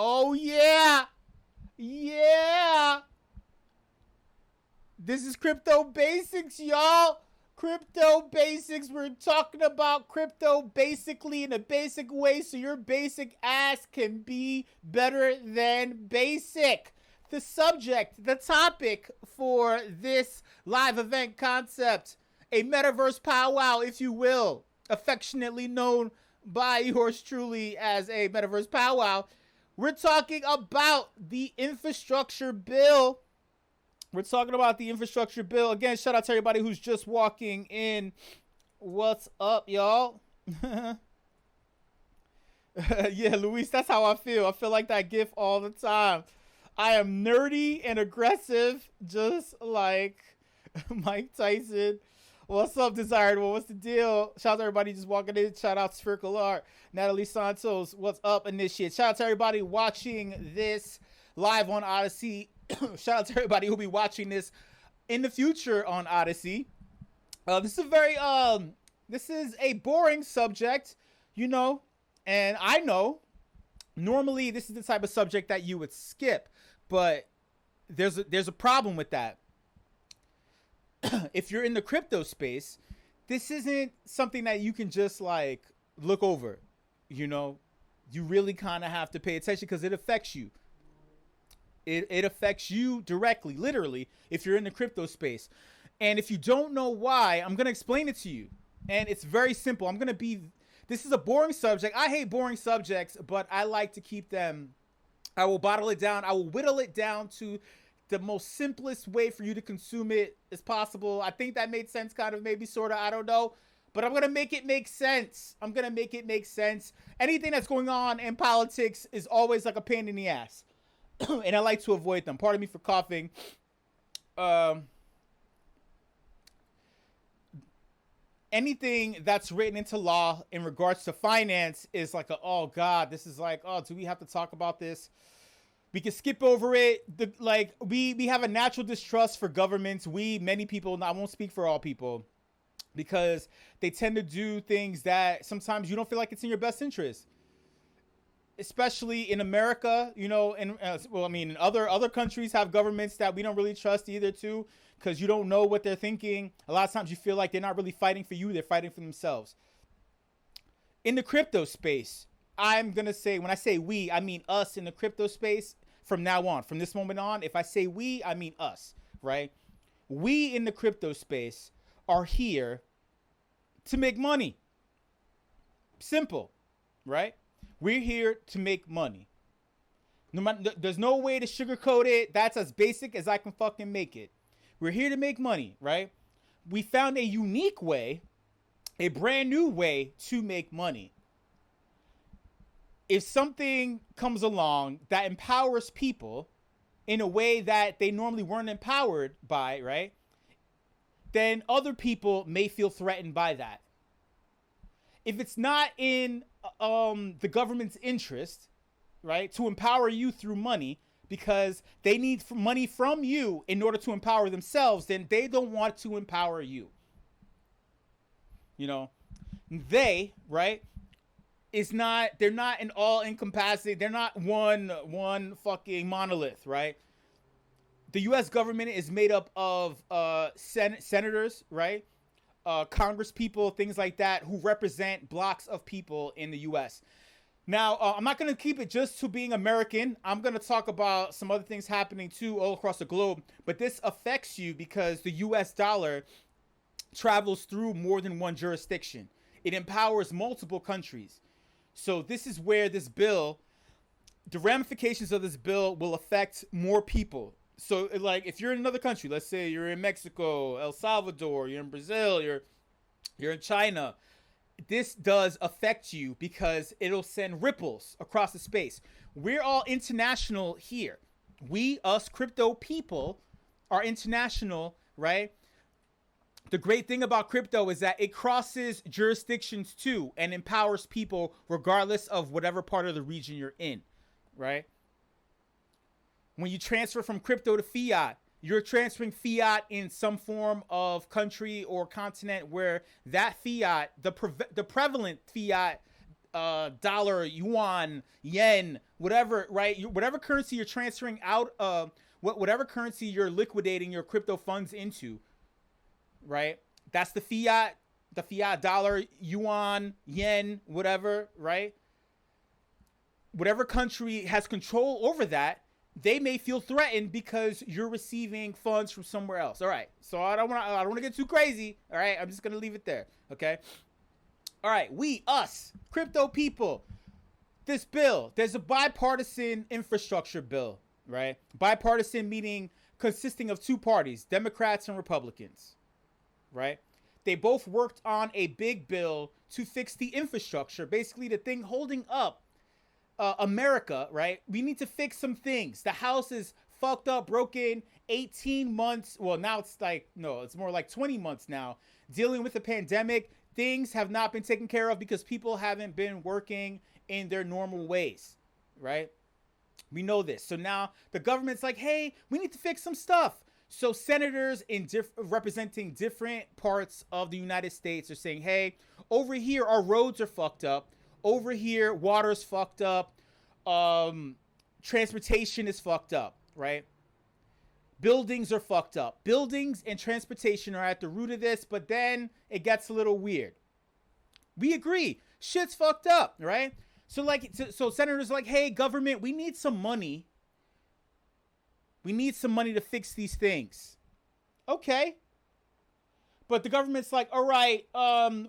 Oh, yeah. Yeah. This is Crypto Basics, y'all. Crypto Basics. We're talking about crypto basically in a basic way so your basic ass can be better than basic. The subject, the topic for this live event concept, a metaverse powwow, if you will, affectionately known by yours truly as a metaverse powwow. We're talking about the infrastructure bill. We're talking about the infrastructure bill. Again, shout out to everybody who's just walking in. What's up, y'all? Yeah, Luis, that's how I feel. I feel like that gif all the time. I am nerdy and aggressive, just like Mike Tyson. What's up, Desired? Well, what's the deal? Shout out to everybody just walking in. Shout out to Spherical Art. Natalie Santos, what's up, Initia? Shout out to everybody watching this live on Odyssey. Shout out to everybody who'll be watching this in the future on Odyssey. This is a boring subject, you know, and I know normally this is the type of subject that you would skip, but there's a problem with that. If you're in the crypto space, this isn't something that you can just like look over, you know. You really kind of have to pay attention because it affects you. It affects you directly, literally, if you're in the crypto space. And if you don't know why, I'm going to explain it to you. And it's very simple. This is a boring subject. I hate boring subjects, but I like to keep them. I will bottle it down. I will whittle it down to the most simplest way for you to consume it as possible. I think that made sense, kind of, maybe, sort of. I don't know. But I'm going to make it make sense. Anything that's going on in politics is always like a pain in the ass. And I like to avoid them. Pardon me for coughing. Anything that's written into law in regards to finance is like oh God, this is like, oh, do we have to talk about this? We can skip over it. We have a natural distrust for governments. Many people, I won't speak for all people, because they tend to do things that sometimes you don't feel like it's in your best interest. Especially in America, you know, and other countries have governments that we don't really trust either too, because you don't know what they're thinking. A lot of times you feel like they're not really fighting for you, they're fighting for themselves. In the crypto space, I'm going to say, when I say we, I mean us in the crypto space from now on. From this moment on, if I say we, I mean us, right? We in the crypto space are here to make money. Simple, right? We're here to make money. There's no way to sugarcoat it. That's as basic as I can fucking make it. We're here to make money, right? We found a unique way, a brand new way to make money. If something comes along that empowers people in a way that they normally weren't empowered by, right? Then other people may feel threatened by that. If it's not in the government's interest, right, to empower you through money, because they need money from you in order to empower themselves, then they don't want to empower you. You know, right, they're not an all encompassing, they're not one fucking monolith, right? The US government is made up of senators, right? Congress people, things like that, who represent blocks of people in the U.S. Now, I'm not going to keep it just to being American. I'm going to talk about some other things happening too all across the globe. But this affects you because the U.S. dollar travels through more than one jurisdiction. It empowers multiple countries. So this is where this bill, the ramifications of this bill will affect more people. So, like, if you're in another country, let's say you're in Mexico, El Salvador, you're in Brazil, you're in China, this does affect you because it'll send ripples across the space. We're all international here. Us crypto people are international, right? The great thing about crypto is that it crosses jurisdictions too and empowers people regardless of whatever part of the region you're in, right? When you transfer from crypto to fiat, you're transferring fiat in some form of country or continent where that fiat, the prevalent fiat, dollar, yuan, yen, whatever, right? Whatever currency you're transferring out of, whatever currency you're liquidating your crypto funds into, right? That's the fiat dollar, yuan, yen, whatever, right? Whatever country has control over that, they may feel threatened because you're receiving funds from somewhere else. All right. So I don't want to get too crazy. All right. I'm just going to leave it there. Okay. All right. Us, crypto people, this bill, there's a bipartisan infrastructure bill, right? Bipartisan meaning consisting of two parties, Democrats and Republicans, right? They both worked on a big bill to fix the infrastructure, basically the thing holding up America, right? We need to fix some things. The house is fucked up, broken, 18 months. Well, now it's like, no, it's more like 20 months now. Dealing with the pandemic, things have not been taken care of because people haven't been working in their normal ways, right? We know this. So now the government's like, hey, we need to fix some stuff. So senators representing different parts of the United States are saying, hey, over here, our roads are fucked up. Over here, water's fucked up. Transportation is fucked up, right? Buildings are fucked up. Buildings and transportation are at the root of this, but then it gets a little weird. We agree. Shit's fucked up, right? So senators are like, hey, government, we need some money. We need some money to fix these things. Okay. But the government's like, all right,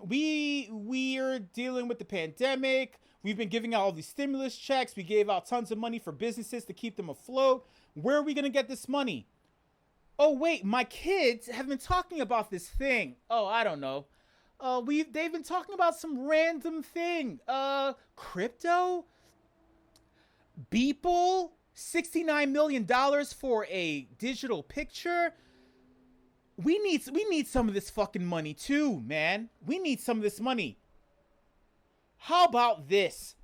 we're dealing with the pandemic. We've been giving out all these stimulus checks. We gave out tons of money for businesses to keep them afloat. Where are we going to get this money? Oh, wait, my kids have been talking about this thing. Oh, I don't know. They've been talking about some random thing. Crypto? Beeple? $69 million for a digital picture? We need some of this fucking money too, man. We need some of this money. How about this?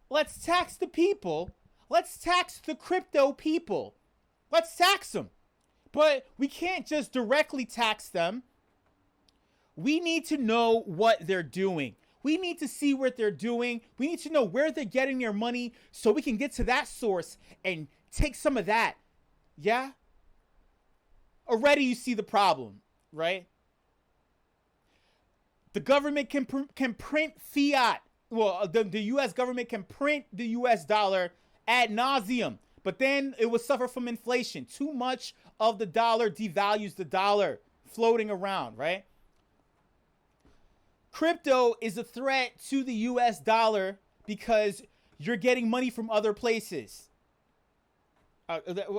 Let's tax the people. Let's tax the crypto people. Let's tax them. But we can't just directly tax them. We need to know what they're doing. We need to see what they're doing. We need to know where they're getting their money so we can get to that source and take some of that. Yeah? Already you see the problem, right? The government can print fiat. Well, the U.S. government can print the U.S. dollar ad nauseum, but then it will suffer from inflation. Too much of the dollar devalues the dollar floating around, right? Crypto is a threat to the U.S. dollar because you're getting money from other places.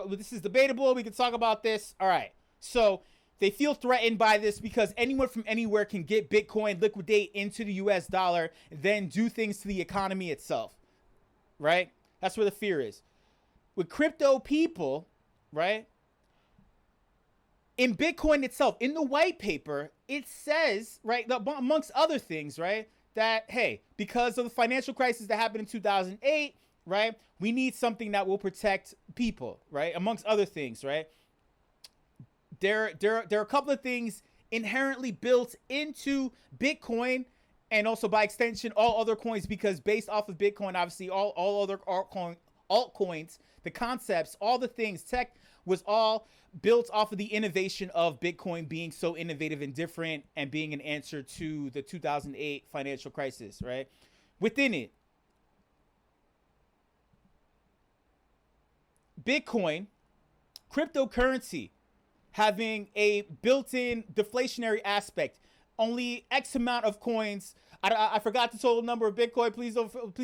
This is debatable. We can talk about this. All right. So they feel threatened by this because anyone from anywhere can get Bitcoin, liquidate into the US dollar, then do things to the economy itself, right? That's where the fear is. With crypto people, right? In Bitcoin itself, in the white paper, it says, right, amongst other things, right, that, hey, because of the financial crisis that happened in 2008, right, we need something that will protect people, right, amongst other things, right? There are a couple of things inherently built into Bitcoin and also by extension all other coins, because based off of Bitcoin, obviously all other altcoins, the concepts, all the things, tech was all built off of the innovation of Bitcoin being so innovative and different and being an answer to the 2008 financial crisis, right? Within it, Bitcoin, cryptocurrency, having a built-in deflationary aspect. Only X amount of coins. I forgot the total number of Bitcoin. Please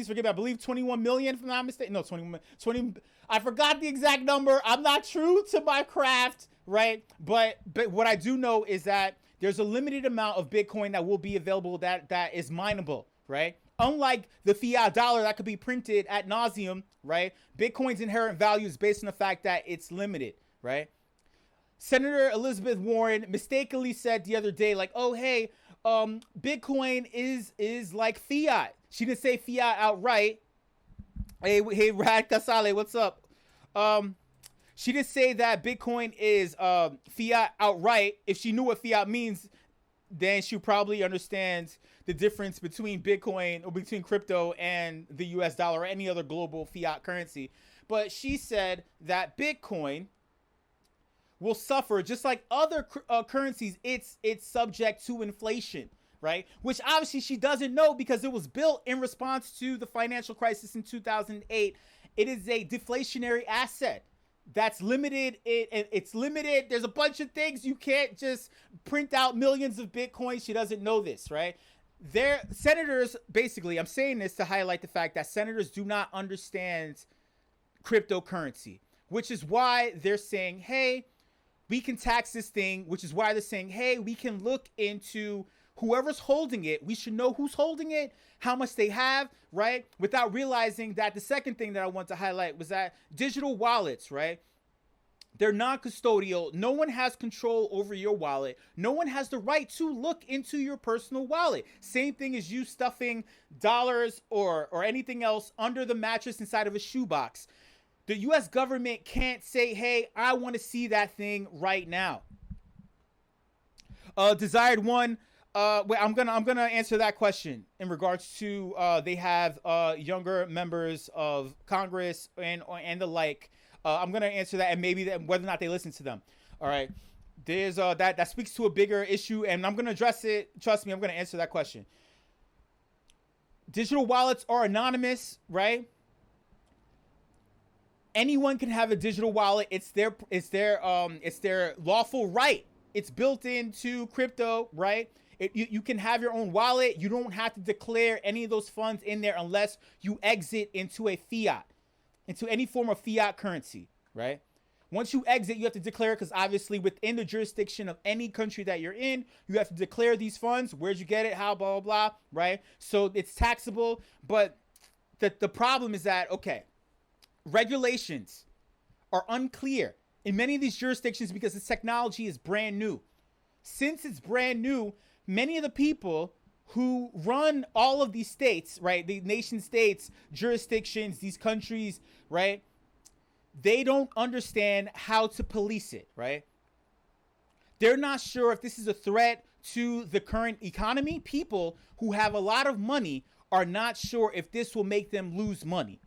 forgive me. I believe 21 million, if I'm not mistaken. No, 20. I forgot the exact number. I'm not true to my craft, right? But what I do know is that there's a limited amount of Bitcoin that will be available that is mineable, right? Unlike the fiat dollar that could be printed ad nauseum, right? Bitcoin's inherent value is based on the fact that it's limited, right? Senator Elizabeth Warren mistakenly said the other day, like, oh, hey, Bitcoin is like fiat. She didn't say fiat outright. Hey, Rad Casale, what's up? She didn't say that Bitcoin is fiat outright. If she knew what fiat means, then she probably understands the difference between Bitcoin or between crypto and the US dollar or any other global fiat currency. But she said that Bitcoin will suffer just like other currencies. It's subject to inflation, right? Which obviously she doesn't know because it was built in response to the financial crisis in 2008. It is a deflationary asset that's limited. It's limited. There's a bunch of things. You can't just print out millions of Bitcoin. She doesn't know this, right? Senators, basically, I'm saying this to highlight the fact that senators do not understand cryptocurrency, which is why they're saying, hey, we can tax this thing, which is why they're saying, hey, we can look into whoever's holding it. We should know who's holding it, how much they have, right? Without realizing that the second thing that I want to highlight was that digital wallets, right? They're non-custodial. No one has control over your wallet. No one has the right to look into your personal wallet. Same thing as you stuffing dollars or anything else under the mattress inside of a shoebox. The US government can't say, hey, I want to see that thing right now. Desired one. Wait, I'm gonna answer that question in regards to they have younger members of Congress and the like. I'm gonna answer that, and maybe whether or not they listen to them. All right, there's that speaks to a bigger issue, and I'm gonna address it. Trust me, I'm gonna answer that question. Digital wallets are anonymous, right? Anyone can have a digital wallet. It's their lawful right. It's built into crypto, right? You can have your own wallet. You don't have to declare any of those funds in there unless you exit into a fiat, into any form of fiat currency, right? Once you exit, you have to declare, because obviously within the jurisdiction of any country that you're in, you have to declare these funds. Where'd you get it? How, blah, blah, blah, right? So it's taxable. But the problem is that, okay, regulations are unclear in many of these jurisdictions because the technology is brand new. Since it's brand new, many of the people who run all of these states, right, the nation states, jurisdictions, these countries, right, they don't understand how to police it, right? They're not sure if this is a threat to the current economy. People who have a lot of money are not sure if this will make them lose money.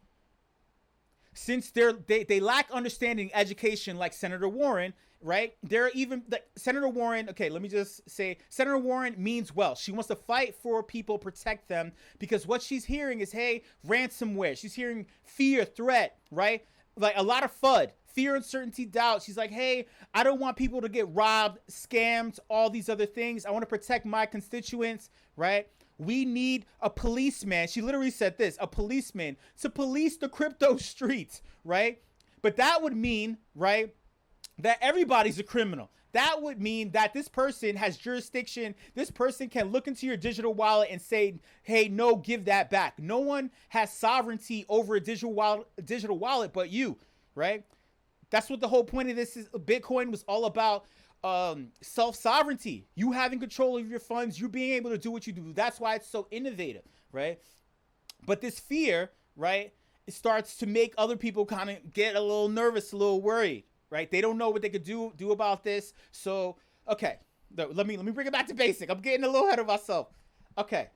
Since they lack understanding, education, like Senator Warren, right? They're even Senator Warren. Okay, let me just say, Senator Warren means well. She wants to fight for people, protect them, because what she's hearing is, hey, ransomware. She's hearing fear, threat, right? Like a lot of FUD, fear, uncertainty, doubt. She's like, hey, I don't want people to get robbed, scammed, all these other things. I want to protect my constituents, right? We need a policeman. She literally said this, a policeman to police the crypto streets, right? But that would mean, right, that everybody's a criminal. That would mean that this person has jurisdiction. This person can look into your digital wallet and say, hey, no, give that back. No one has sovereignty over a digital wallet but you, right? That's what the whole point of this is. Bitcoin was all about. Self-sovereignty, you having control of your funds, you being able to do what you do. That's why it's so innovative, right? But this fear, right, it starts to make other people kind of get a little nervous, a little worried, right? They don't know what they could do about this. So, okay, let me bring it back to basic. I'm getting a little ahead of myself. Okay,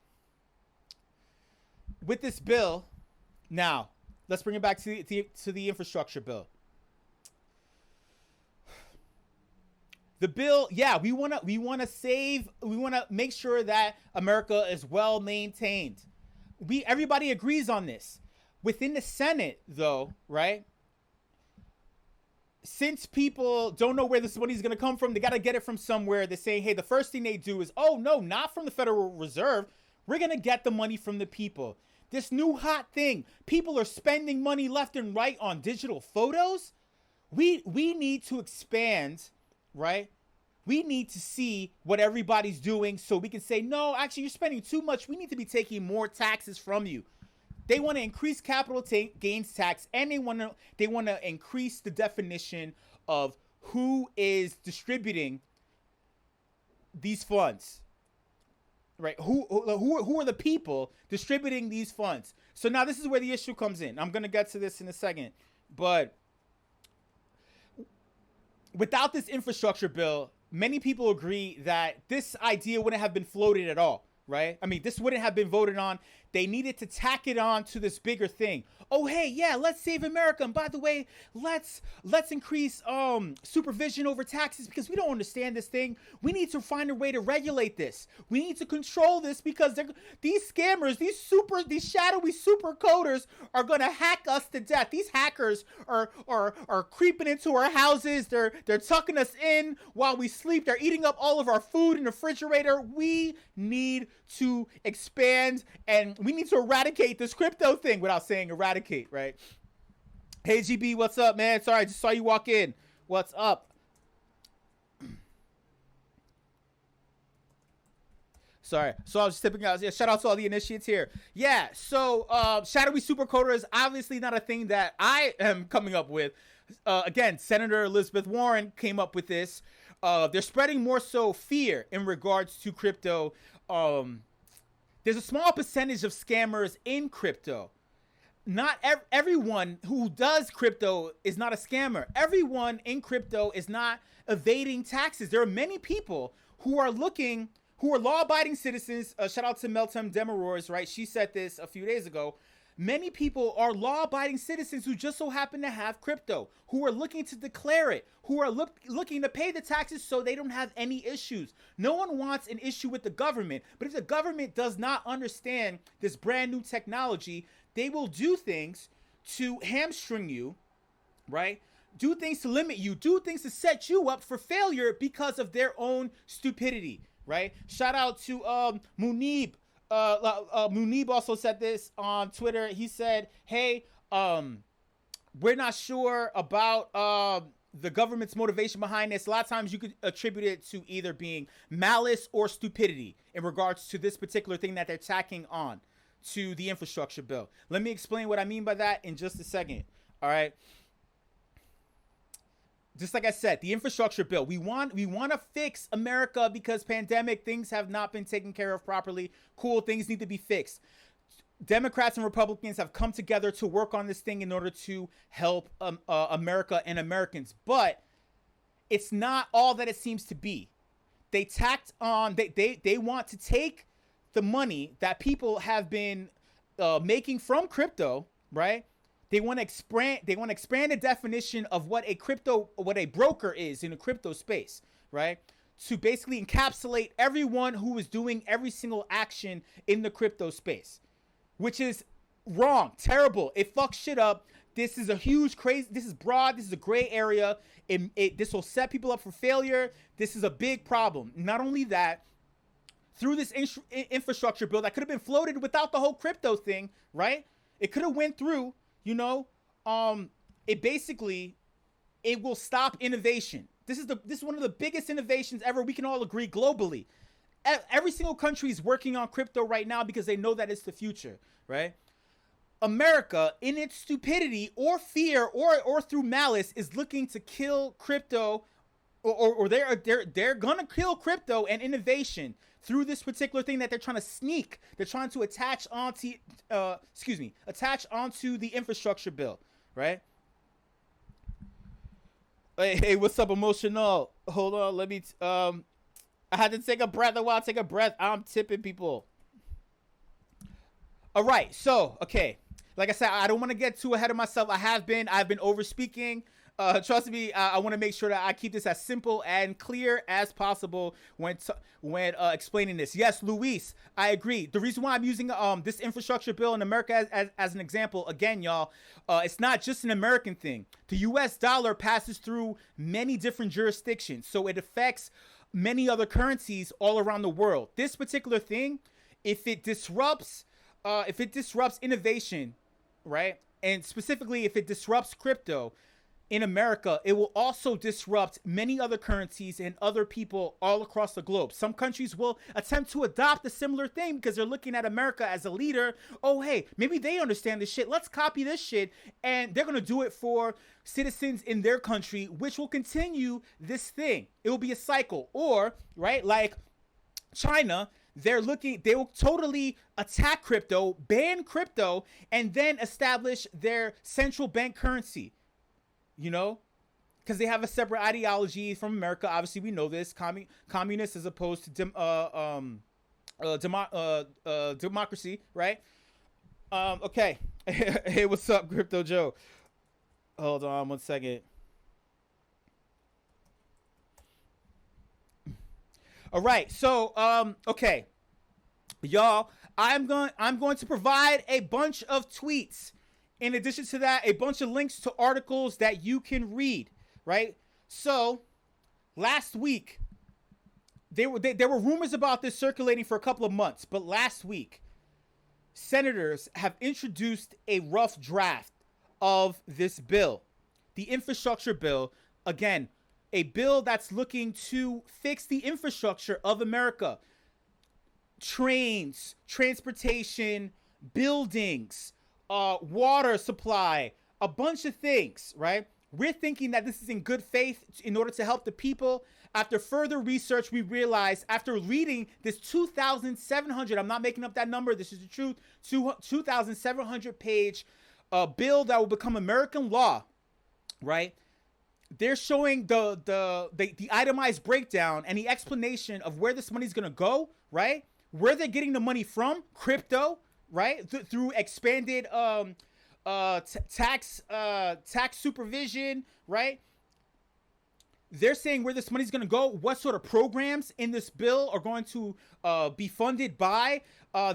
with this bill, now let's bring it back to the infrastructure bill. The bill, yeah, we want to make sure that America is well maintained. Everybody agrees on this. Within the Senate, though, right? Since people don't know where this money is going to come from, they got to get it from somewhere. They're saying, hey, the first thing they do is, oh, no, not from the Federal Reserve. We're going to get the money from the people. This new hot thing, people are spending money left and right on digital photos. We need to expand, right? We need to see what everybody's doing so we can say, no, actually, you're spending too much. We need to be taking more taxes from you. They want to increase capital gains tax, and they want to increase the definition of who is distributing these funds, right? Who are the people distributing these funds? So now this is where the issue comes in. I'm going to get to this in a second, but without this infrastructure bill, many people agree that this idea wouldn't have been floated at all, right? I mean, this wouldn't have been voted on. They needed to tack it on to this bigger thing. Oh, hey, yeah, let's save America. And by the way, let's increase supervision over taxes because we don't understand this thing. We need to find a way to regulate this. We need to control this because these scammers, these shadowy super coders are gonna hack us to death. These hackers are creeping into our houses. They're tucking us in while we sleep. They're eating up all of our food in the refrigerator. We need to expand and we need to eradicate this crypto thing without saying eradicate, right? Hey, GB, what's up, man? Sorry, I just saw you walk in. What's up? Sorry. So I was just tipping out. Yeah, shout out to all the initiates here. Yeah, so shadowy supercoder is obviously not a thing that I am coming up with. Again, Senator Elizabeth Warren came up with this. They're spreading more so fear in regards to crypto. There's a small percentage of scammers in crypto. Not everyone who does crypto is not a scammer. Everyone in crypto is not evading taxes. There are many people who are law-abiding citizens. Shout out to Meltem Demirors, right? She said this a few days ago. Many people are law-abiding citizens who just so happen to have crypto, who are looking to declare it, who are looking to pay the taxes so they don't have any issues. No one wants an issue with the government, but if the government does not understand this brand new technology, they will do things to hamstring you, right? Do things to limit you, do things to set you up for failure because of their own stupidity, right? Shout out to Munib. Munib also said this on Twitter. He said, hey, we're not sure about the government's motivation behind this. A lot of times you could attribute it to either being malice or stupidity in regards to this particular thing that they're tacking on to the infrastructure bill. Let me explain what I mean by that in just a second. All right. Just like I said, the infrastructure bill, we want to fix America because pandemic things have not been taken care of properly. Cool, things need to be fixed. Democrats and Republicans have come together to work on this thing in order to help America and Americans. But it's not all that it seems to be. They tacked on, they want to take the money that people have been making from crypto, right? They want to expand the definition of what a broker is in a crypto space, right? To basically encapsulate everyone who is doing every single action in the crypto space, which is wrong, terrible. It fucks shit up. This is a huge crazy. This is broad. This is a gray area. This will set people up for failure. This is a big problem. Not only that, through this infrastructure bill that could have been floated without the whole crypto thing, right? It could have went through. You know, it will stop innovation. This is one of the biggest innovations ever. We can all agree globally. Every single country is working on crypto right now because they know that it's the future, right? America, in its stupidity or fear or through malice, is looking to kill crypto, or they're gonna kill crypto and innovation through this particular thing that they're trying to sneak. They're trying to attach onto the infrastructure bill, right? Hey, what's up, emotional? Hold on, let me. I had to take a breath. I'm tipping people. All right, so okay, like I said, I don't want to get too ahead of myself. I've been over speaking. Trust me, I want to make sure that I keep this as simple and clear as possible when explaining this. Yes, Luis, I agree. The reason why I'm using this infrastructure bill in America as an example, again, y'all, it's not just an American thing. The U.S. dollar passes through many different jurisdictions, so it affects many other currencies all around the world. This particular thing, if it disrupts innovation, right, and specifically if it disrupts crypto in America, it will also disrupt many other currencies and other people all across the globe. Some countries will attempt to adopt a similar thing because they're looking at America as a leader. Oh, hey, maybe they understand this shit. Let's copy this shit. And they're going to do it for citizens in their country, which will continue this thing. It will be a cycle. Or, right, like China, they will totally attack crypto, ban crypto, and then establish their central bank currency. You know, because they have a separate ideology from America. Obviously, we know this. Communist as opposed to democracy, right? Okay. Hey, what's up, Crypto Joe? Hold on 1 second. All right. So, okay, y'all, I'm going to provide a bunch of tweets. In addition to that, a bunch of links to articles that you can read, right? So, last week, there were rumors about this circulating for a couple of months, but last week, senators have introduced a rough draft of this bill, the infrastructure bill. Again, a bill that's looking to fix the infrastructure of America. Trains, transportation, buildings, water supply, a bunch of things, right? We're thinking that this is in good faith in order to help the people. After further research, we realized, after reading this 2,700, I'm not making up that number, this is the truth, 2,700 page bill that will become American law, right? They're showing the itemized breakdown and the explanation of where this money's gonna go, right? Where they're getting the money from, crypto, right? Through expanded tax supervision, right? They're saying where this money's going to go, what sort of programs in this bill are going to be funded by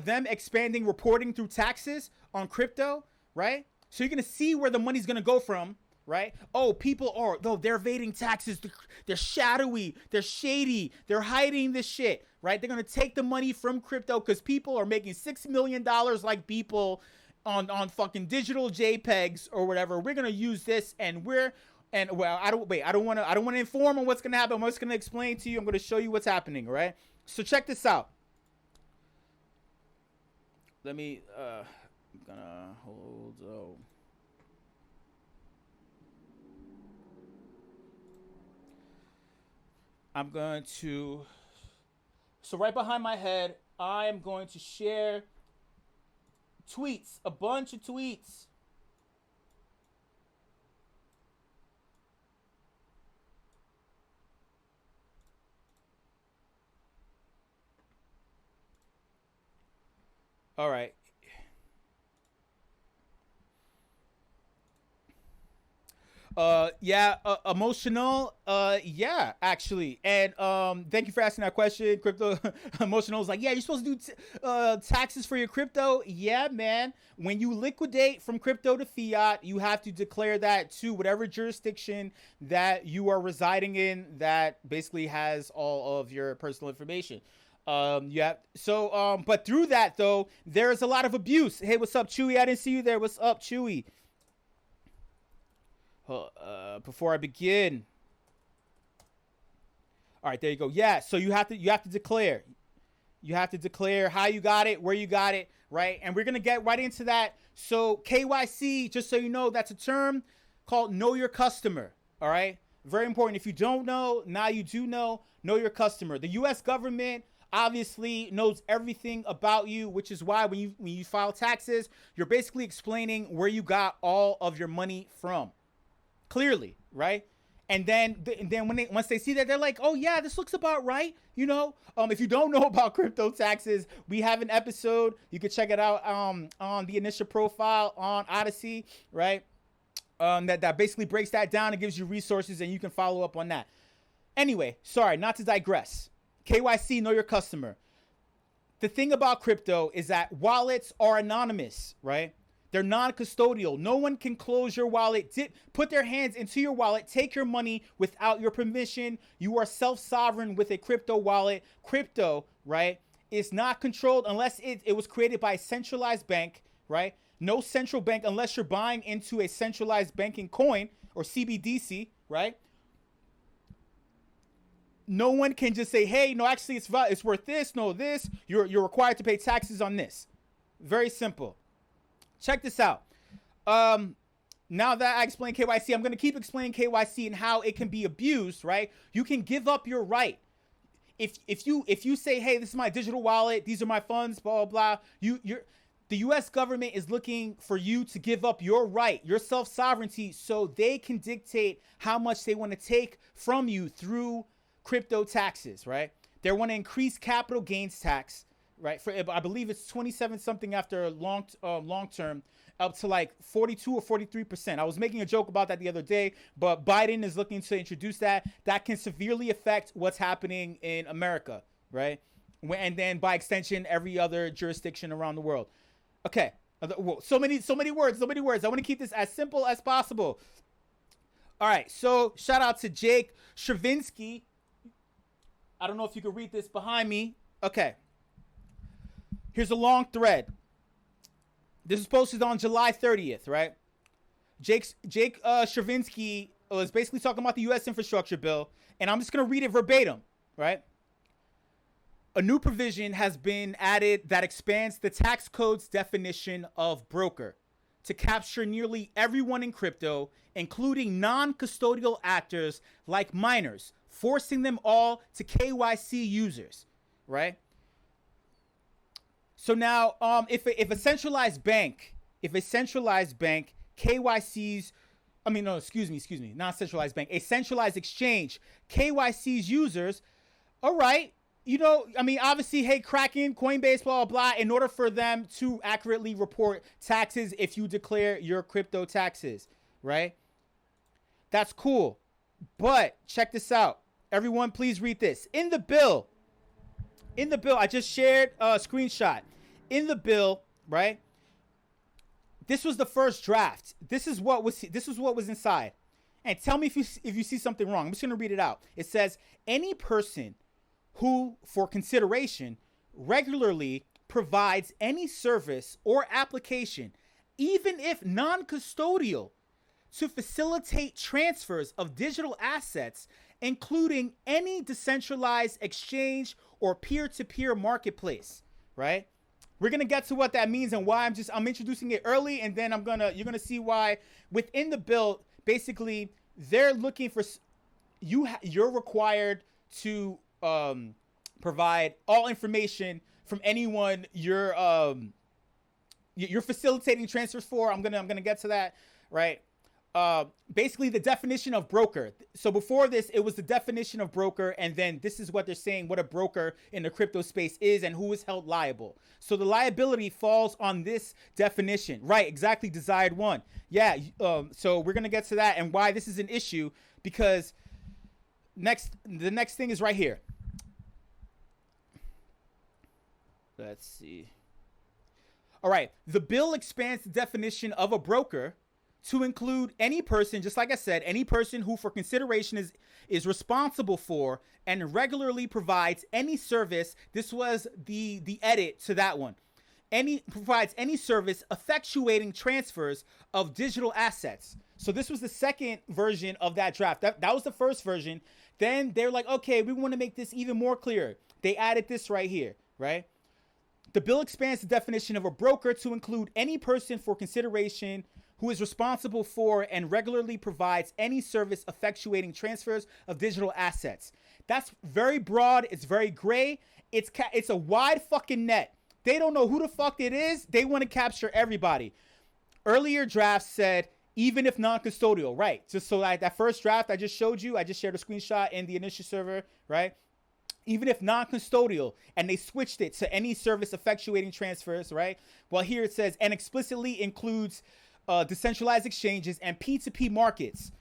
them expanding reporting through taxes on crypto, right? So you're going to see where the money's going to go from, right? Oh, people are, though, they're evading taxes. They're shadowy. They're shady. They're hiding this shit, right? They're going to take the money from crypto because people are making $6 million like people on fucking digital JPEGs or whatever. We're going to use this well, I don't want to inform on what's going to happen. I'm just going to explain to you. I'm going to show you what's happening, all right? So check this out. Let me, I'm going to hold on. I'm going to, so right behind my head, I am going to share tweets, a bunch of tweets. All right. Emotional, yeah, actually. And thank you for asking that question. Crypto Emotional is like, yeah, you're supposed to do taxes for your crypto. Yeah, man. When you liquidate from crypto to fiat, you have to declare that to whatever jurisdiction that you are residing in that basically has all of your personal information. But through that though, there is a lot of abuse. Hey, what's up, Chewy? I didn't see you there. What's up, Chewy? Before I begin, all right, there you go. Yeah, so you have to declare. You have to declare how you got it, where you got it, right? And we're gonna get right into that. So KYC, just so you know, that's a term called Know Your Customer. All right, very important. If you don't know, now you do know. Know your customer. The U.S. government obviously knows everything about you, which is why when you file taxes, you're basically explaining where you got all of your money from. Clearly, right? And then once they see that, they're like, oh yeah, this looks about right. You know, if you don't know about crypto taxes, we have an episode. You can check it out on the Initia profile on Odyssey, right? That basically breaks that down and gives you resources, and you can follow up on that. Anyway, sorry, not to digress. KYC, know your customer. The thing about crypto is that wallets are anonymous, right? They're non-custodial. No one can close your wallet, put their hands into your wallet, take your money without your permission. You are self-sovereign with a crypto wallet. Crypto, right, is not controlled unless it was created by a centralized bank, right? No central bank unless you're buying into a centralized banking coin or CBDC, right? No one can just say, hey, no, actually it's worth this, no, this. You're required to pay taxes on this. Very simple. Check this out. Now that I explained KYC, I'm going to keep explaining KYC and how it can be abused, right? You can give up your right. If you say, hey, this is my digital wallet, these are my funds, blah, blah, blah, the The US government is looking for you to give up your right, your self-sovereignty, so they can dictate how much they want to take from you through crypto taxes, right? They want to increase capital gains tax, right? For I believe it's 27 something after long term, up to like 42 or 43%. I was making a joke about that the other day, but Biden is looking to introduce that. That can severely affect what's happening in America, right? And then by extension, every other jurisdiction around the world. Okay, so many words. I want to keep this as simple as possible. All right, so shout out to Jake Stravinsky. I don't know if you can read this behind me. Okay, here's a long thread. This is posted on July 30th, right? Jake Stravinsky was basically talking about the U.S. infrastructure bill, and I'm just going to read it verbatim, right? A new provision has been added that expands the tax code's definition of broker to capture nearly everyone in crypto, including non-custodial actors like miners, forcing them all to KYC users, right? So now, if a centralized bank KYCs, not centralized bank, a centralized exchange KYCs users, all right, obviously, hey, Kraken, Coinbase, blah, blah, blah, in order for them to accurately report taxes if you declare your crypto taxes, right? That's cool. But check this out. Everyone, please read this. In the bill, I just shared a screenshot. In the bill, right? This was the first draft. This is what was inside. And tell me if you see something wrong. I'm just going to read it out. It says, any person who, for consideration, regularly provides any service or application, even if non-custodial, to facilitate transfers of digital assets, including any decentralized exchange or peer-to-peer marketplace, right? We're going to get to what that means and why I'm introducing it early, and then you're going to see why within the bill, basically, they're looking for you're required to provide all information from anyone you're facilitating transfers for. I'm gonna get to that, right? Basically the definition of broker. So before this, it was the definition of broker, and then this is what they're saying what a broker in the crypto space is and who is held liable. So the liability falls on this definition, right? Exactly, desired one. Yeah. So we're gonna get to that and why this is an issue, because the next thing is right here. Let's see. All right. The bill expands the definition of a broker to include any person, just like I said, any person who for consideration is responsible for and regularly provides any service. This was the edit to that one. Provides any service effectuating transfers of digital assets. So this was the second version of that draft. That was the first version. Then they're like, okay, we want to make this even more clear. They added this right here, right? The bill expands the definition of a broker to include any person for consideration who is responsible for and regularly provides any service effectuating transfers of digital assets. That's very broad. It's very gray. It's a wide fucking net. They don't know who the fuck it is. They want to capture everybody. Earlier drafts said, even if non-custodial, right? Just so like that first draft I just showed you, I just shared a screenshot in the Initia server, right? Even if non-custodial, and they switched it to any service effectuating transfers, right? Well, here it says, and explicitly includes decentralized exchanges and P2P markets.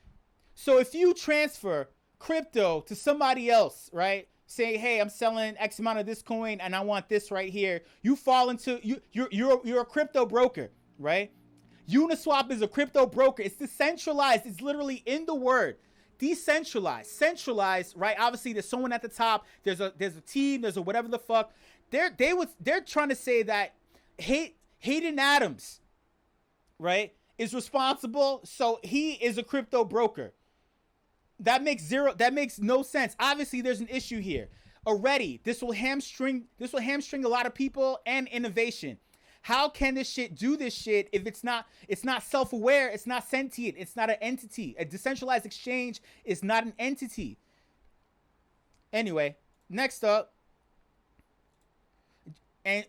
So if you transfer crypto to somebody else, right? Say, hey, I'm selling X amount of this coin and I want this right here. You fall into, you're a crypto broker, right? Uniswap is a crypto broker. It's decentralized. It's literally in the word. Decentralized, centralized, right? Obviously, there's someone at the top. There's a team. There's a whatever the fuck. They're trying to say that Hayden Adams, right, is responsible. So he is a crypto broker. That makes no sense. Obviously, there's an issue here already. This will hamstring a lot of people and innovation. How can this shit do this shit if it's not self-aware, it's not sentient, it's not an entity. A decentralized exchange is not an entity. Anyway, next up, And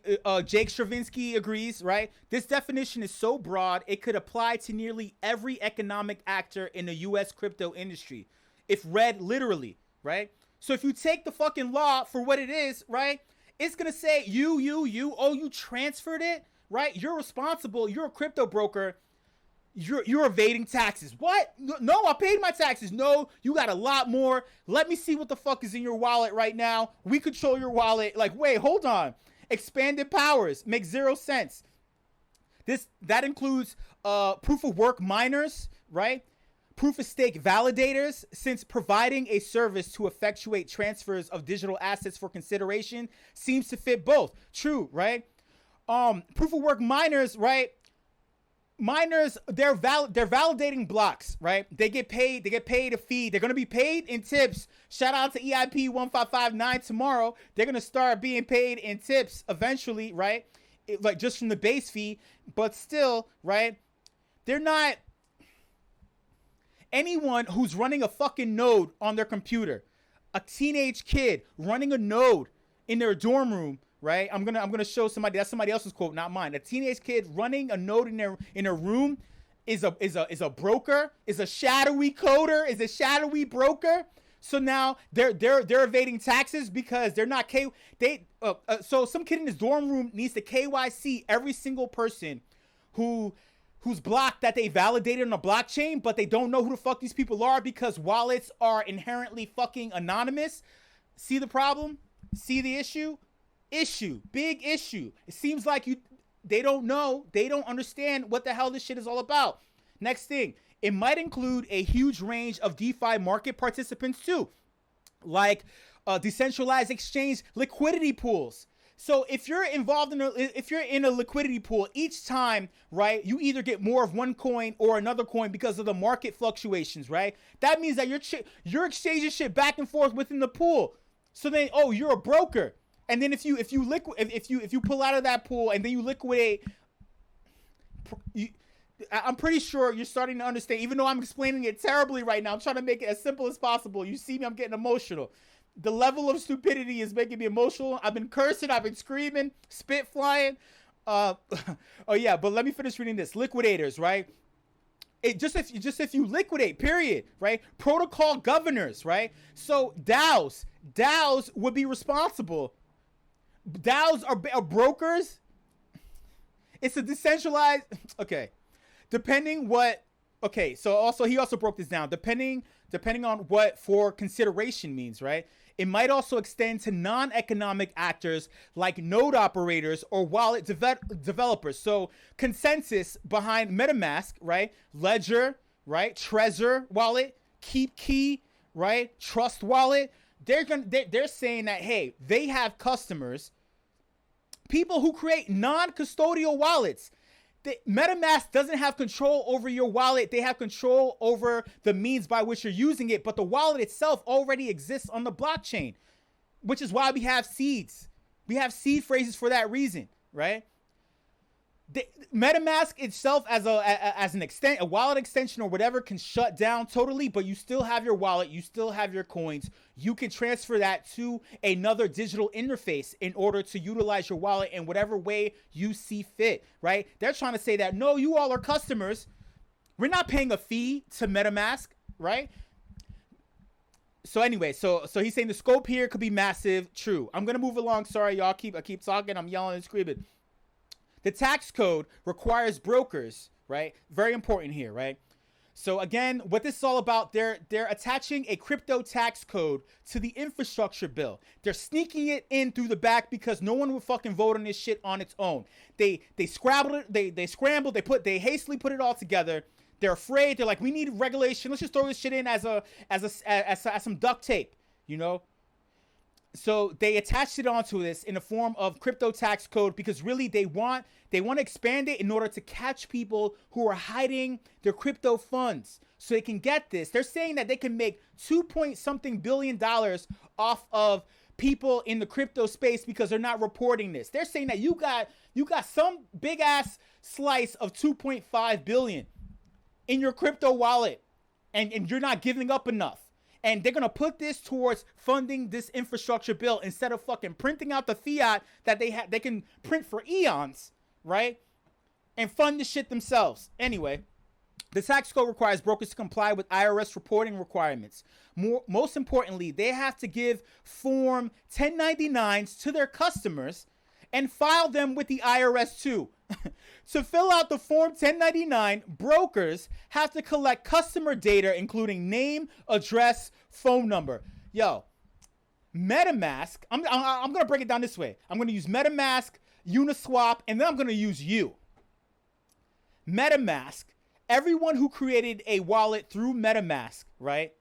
Jake Stravinsky agrees, right? This definition is so broad, it could apply to nearly every economic actor in the U.S. crypto industry, if read literally, right? So if you take the fucking law for what it is, right, it's going to say you transferred it, right? You're responsible. You're a crypto broker. You're evading taxes. What? No, I paid my taxes. No, you got a lot more. Let me see what the fuck is in your wallet right now. We control your wallet. Like, wait, hold on. Expanded powers make zero sense. That includes proof of work miners, right? Proof of stake validators, since providing a service to effectuate transfers of digital assets for consideration seems to fit both. True, right? Proof of work miners, right? Miners, they're validating blocks, right? They get paid a fee. They're going to be paid in tips. Shout out to EIP 1559 tomorrow. They're going to start being paid in tips eventually, right? Like just from the base fee, but still, right? They're not anyone who's running a fucking node on their computer. A teenage kid running a node in their dorm room, right? I'm gonna show somebody. That's somebody else's quote, not mine. A teenage kid running a node in their room is a broker, is a shadowy coder, is a shadowy broker. So now they're evading taxes because they're not so some kid in his dorm room needs to KYC every single person who's blocked that they validated on a blockchain, but they don't know who the fuck these people are because wallets are inherently fucking anonymous. See the problem? See the issue? Big issue. It seems like they don't know, they don't understand what the hell this shit is all about. Next thing, it might include a huge range of DeFi market participants too, like decentralized exchange liquidity pools. So if you're involved if you're in a liquidity pool, each time, right, you either get more of one coin or another coin because of the market fluctuations, right? That means that you're exchanging shit back and forth within the pool. So then, oh, you're a broker. And then if you pull out of that pool and then you liquidate, I'm pretty sure you're starting to understand. Even though I'm explaining it terribly right now, I'm trying to make it as simple as possible. You see me, I'm getting emotional. The level of stupidity is making me emotional. I've been cursing, I've been screaming, spit flying. Oh yeah, but let me finish reading this. Liquidators, right? If you liquidate, period, right? Protocol governors, right? So DAOs would be responsible. DAOs are brokers. It's a decentralized. Okay, so he also broke this down. Depending on what for consideration means, right? It might also extend to non-economic actors like node operators or wallet developers. So consensus behind MetaMask, right? Ledger, right? Trezor wallet, KeepKey, right? Trust wallet. They're saying that, hey, they have customers, people who create non-custodial wallets. MetaMask doesn't have control over your wallet. They have control over the means by which you're using it, but the wallet itself already exists on the blockchain, which is why we have seeds. We have seed phrases for that reason, right? MetaMask itself as a wallet extension or whatever can shut down totally, but you still have your wallet, you still have your coins. You can transfer that to another digital interface in order to utilize your wallet in whatever way you see fit, right? They're trying to say that, no, you all are customers. We're not paying a fee to MetaMask, right? So anyway, so he's saying the scope here could be massive. True. I'm going to move along. Sorry, y'all. I keep talking. I'm yelling and screaming. The tax code requires brokers, right? Very important here, right? So again, what this is all about, they're attaching a crypto tax code to the infrastructure bill. They're sneaking it in through the back because no one would fucking vote on this shit on its own. They scrambled it, they scrambled, they hastily put it all together. They're afraid. They're like, we need regulation. Let's just throw this shit in as some duct tape, you know? So they attached it onto this in the form of crypto tax code because really they want to expand it in order to catch people who are hiding their crypto funds so they can get this. They're saying that they can make $2 billion off of people in the crypto space because they're not reporting this. They're saying that you got some big ass slice of 2.5 billion in your crypto wallet and you're not giving up enough. And they're going to put this towards funding this infrastructure bill instead of fucking printing out the fiat that they can print for eons, right? And fund the shit themselves. Anyway, the tax code requires brokers to comply with IRS reporting requirements. Most importantly, they have to give Form 1099s to their customers and file them with the IRS too. To fill out the Form 1099, brokers have to collect customer data, including name, address, phone number. Yo, MetaMask, I'm going to break it down this way. I'm going to use MetaMask, Uniswap, and then I'm going to use you. MetaMask, everyone who created a wallet through MetaMask, right?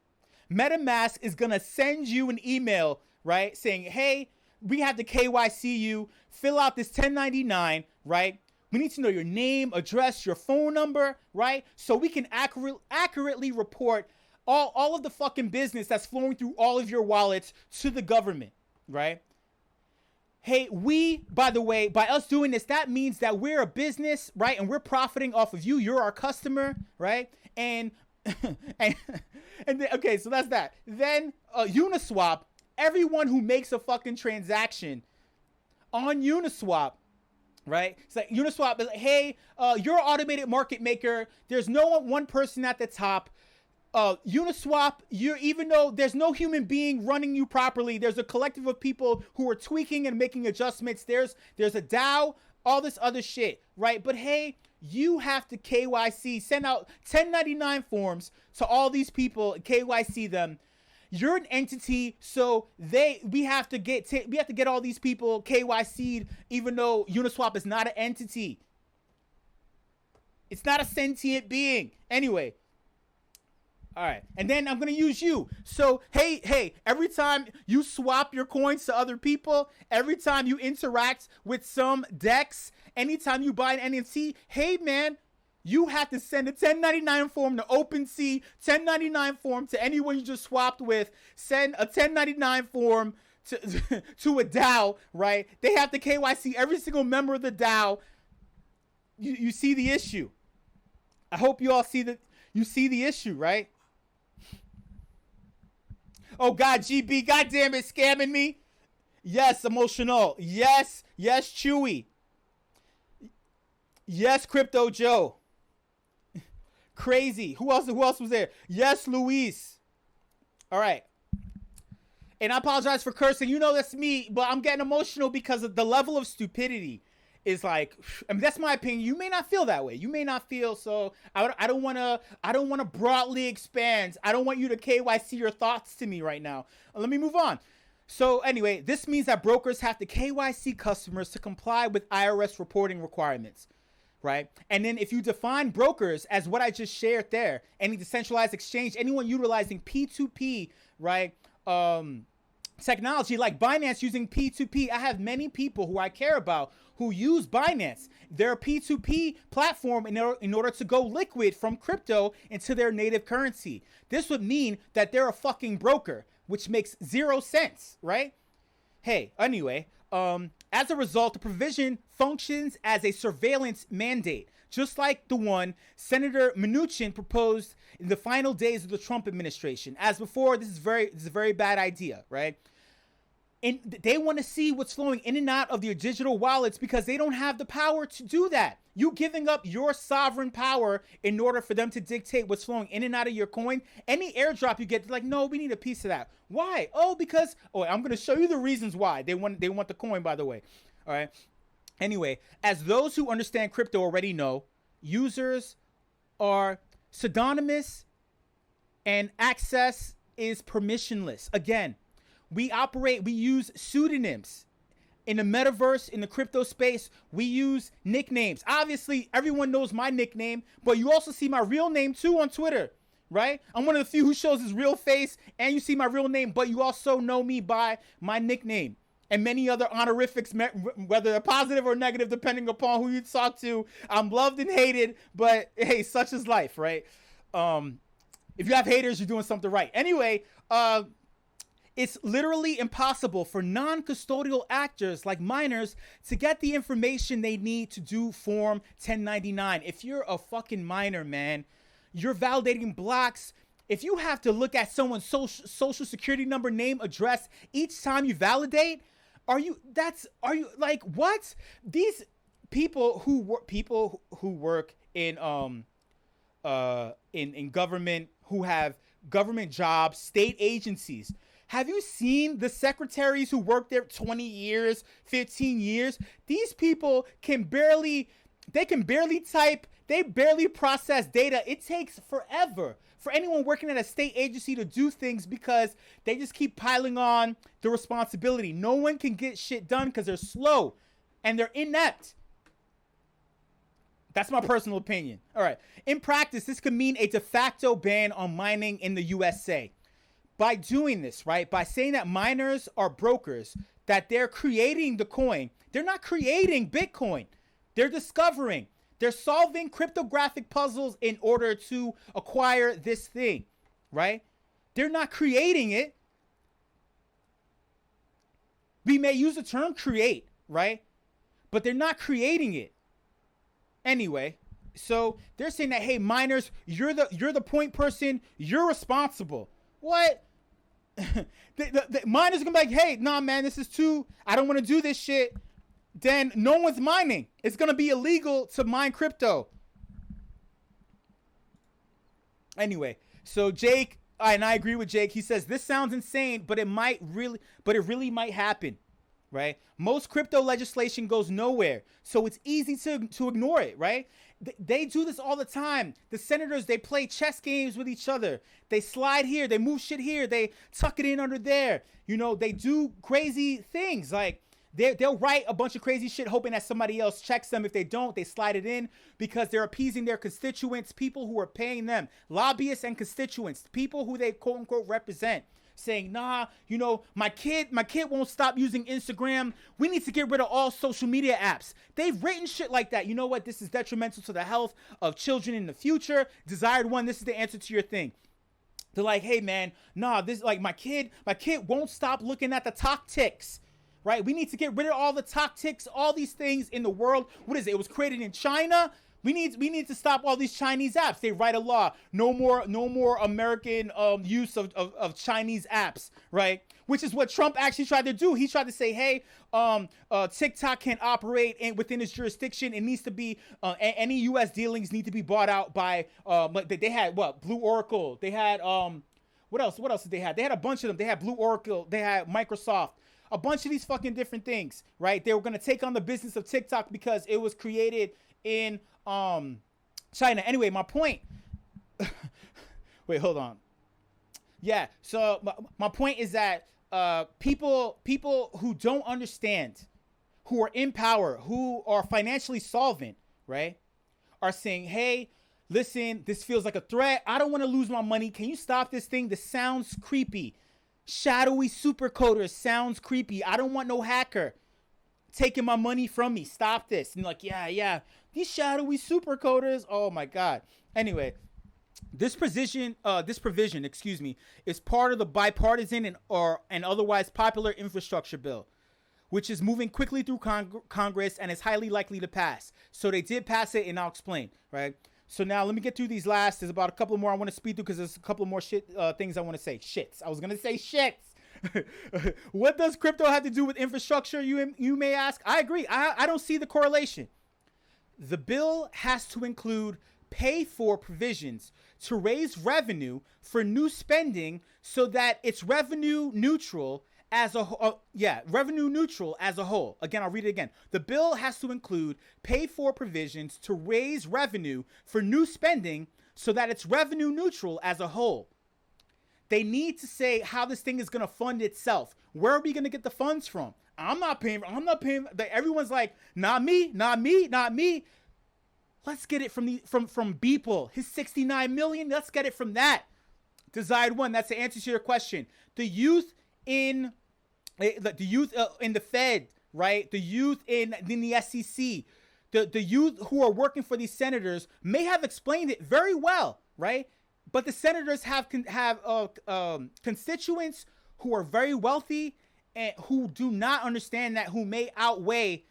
MetaMask is going to send you an email, right? Saying, hey, we have to KYC you, fill out this 1099, right? We need to know your name, address, your phone number, right? So we can accurately report all of the fucking business that's flowing through all of your wallets to the government, right? Hey, by the way, by us doing this, that means that we're a business, right? And we're profiting off of you. You're our customer, right? And okay, so that's that. Then Uniswap, everyone who makes a fucking transaction on Uniswap, right? It's like Uniswap is like, hey, you're an automated market maker. There's no one person at the top. Uniswap, even though there's no human being running you properly, there's a collective of people who are tweaking and making adjustments. There's a DAO, all this other shit, right? But hey, you have to KYC, send out 1099 forms to all these people, KYC them. You're an entity, so we have to get all these people KYC'd, even though Uniswap is not an entity. It's not a sentient being. Anyway. All right. And then I'm going to use you. So, hey, every time you swap your coins to other people, every time you interact with some DEX, anytime you buy an NFT, hey, man, you have to send a 1099 form to OpenSea, 1099 form to anyone you just swapped with, send a 1099 form to a DAO, right? They have to KYC every single member of the DAO. You see the issue. I hope you all see the issue, right? Oh, God, GB, goddamn it, scamming me. Yes, Emotional. Yes, Chewy. Yes, Crypto Joe. Crazy. Who else was there? Yes, Luis. All right. And I apologize for cursing. You know that's me, but I'm getting emotional because of the level of stupidity is like, I mean, that's my opinion. You may not feel that way. You may not feel so. I don't want to broadly expand. I don't want you to KYC your thoughts to me right now. Let me move on. So anyway, this means that brokers have to KYC customers to comply with IRS reporting requirements, right? And then if you define brokers as what I just shared there, any decentralized exchange, anyone utilizing P2P, right? Technology like Binance using P2P. I have many people who I care about who use Binance. They're a P2P platform in order to go liquid from crypto into their native currency. This would mean that they're a fucking broker, which makes 0 sense, right? Hey, anyway, as a result, the provision functions as a surveillance mandate, just like the one Senator Mnuchin proposed in the final days of the Trump administration. As before, this is a very bad idea, right? And they want to see what's flowing in and out of their digital wallets because they don't have the power to do that. You giving up your sovereign power in order for them to dictate what's flowing in and out of your coin. Any airdrop you get, they're like, no, we need a piece of that. Why? Oh, because, I'm going to show you the reasons why. They want the coin, by the way. All right. Anyway, as those who understand crypto already know, users are pseudonymous and access is permissionless. Again, we use pseudonyms. In the metaverse, in the crypto space, we use nicknames. Obviously, everyone knows my nickname, but you also see my real name too on Twitter, right? I'm one of the few who shows his real face, and you see my real name, but you also know me by my nickname. And many other honorifics, whether they're positive or negative, depending upon who you talk to. I'm loved and hated, but hey, such is life, right? If you have haters, you're doing something right. Anyway, it's literally impossible for non-custodial actors like miners to get the information they need to do Form 1099. If you're a fucking miner, man, you're validating blocks If you have to look at someone's social security number, name, address each time you validate, are you like what? These people who work in government, who have government jobs, state agencies. Have you seen the secretaries who work there 20 years, 15 years? These people can barely type, they barely process data. It takes forever for anyone working at a state agency to do things because they just keep piling on the responsibility. No one can get shit done because they're slow and they're inept. That's my personal opinion. All right. In practice, this could mean a de facto ban on mining in the USA. By doing this, right, by saying that miners are brokers, that they're creating the coin, they're not creating Bitcoin. They're discovering. They're solving cryptographic puzzles in order to acquire this thing, right? They're not creating it. We may use the term create, right? But they're not creating it. Anyway, so they're saying that, hey, miners, you're the point person, you're responsible. What? the miners are gonna be like, hey, nah, man, this is too, I don't want to do this shit. Then no one's mining. It's gonna be illegal to mine crypto. Anyway, so Jake, and I agree with Jake. He says this sounds insane, but it really might happen. Right? Most crypto legislation goes nowhere. So it's easy to ignore it, right? They do this all the time. The senators, they play chess games with each other. They slide here, they move shit here, they tuck it in under there. You know, they do crazy things. Like they'll write a bunch of crazy shit hoping that somebody else checks them. If they don't, they slide it in because they're appeasing their constituents, people who are paying them, lobbyists and constituents, people who they quote unquote represent. Saying, nah, you know, my kid won't stop using Instagram. We need to get rid of all social media apps. They've written shit like that. You know what? This is detrimental to the health of children in the future. Desired one, this is the answer to your thing. They're like, hey man, nah, this like my kid won't stop looking at the tactics. Right? We need to get rid of all the tactics, all these things in the world. What is it? It was created in China. We need to stop all these Chinese apps. They write a law. No more American use of Chinese apps, right? Which is what Trump actually tried to do. He tried to say, hey, TikTok can't operate within its jurisdiction. It needs to be any U.S. dealings need to be bought out by. They had what? Blue Oracle. They had what else? What else did they have? They had a bunch of them. They had Blue Oracle. They had Microsoft. A bunch of these fucking different things, right? They were gonna take on the business of TikTok because it was created in China. Anyway, my point. Wait, hold on. Yeah. So my point is that people who don't understand, who are in power, who are financially solvent, right, are saying, hey, listen, this feels like a threat. I don't want to lose my money. Can you stop this thing? This sounds creepy. Shadowy supercoders sounds creepy. I don't want no hacker taking my money from me. Stop this. And like, yeah. These shadowy supercoders. Oh my God. Anyway, this provision, is part of the bipartisan and otherwise popular infrastructure bill, which is moving quickly through Congress and is highly likely to pass. So they did pass it, and I'll explain, right? So now let me get through these last. There's about a couple more I want to speed through because there's a couple more things I want to say. Shits. I was going to say shits. What does crypto have to do with infrastructure, you may ask? I agree. I don't see the correlation. The bill has to include pay for provisions to raise revenue for new spending so that it's revenue neutral as a whole. Revenue neutral as a whole. Again, I'll read it again. The bill has to include pay for provisions to raise revenue for new spending so that it's revenue neutral as a whole. They need to say how this thing is going to fund itself. Where are we going to get the funds from? I'm not paying. Everyone's like, not me. Let's get it from Beeple, his 69 million. Let's get it from that. Desired one. That's the answer to your question. The youth in the Fed, right? The youth in the SEC, the youth who are working for these senators may have explained it very well, right? But the senators have constituents who are very wealthy and who do not understand that, who may outweigh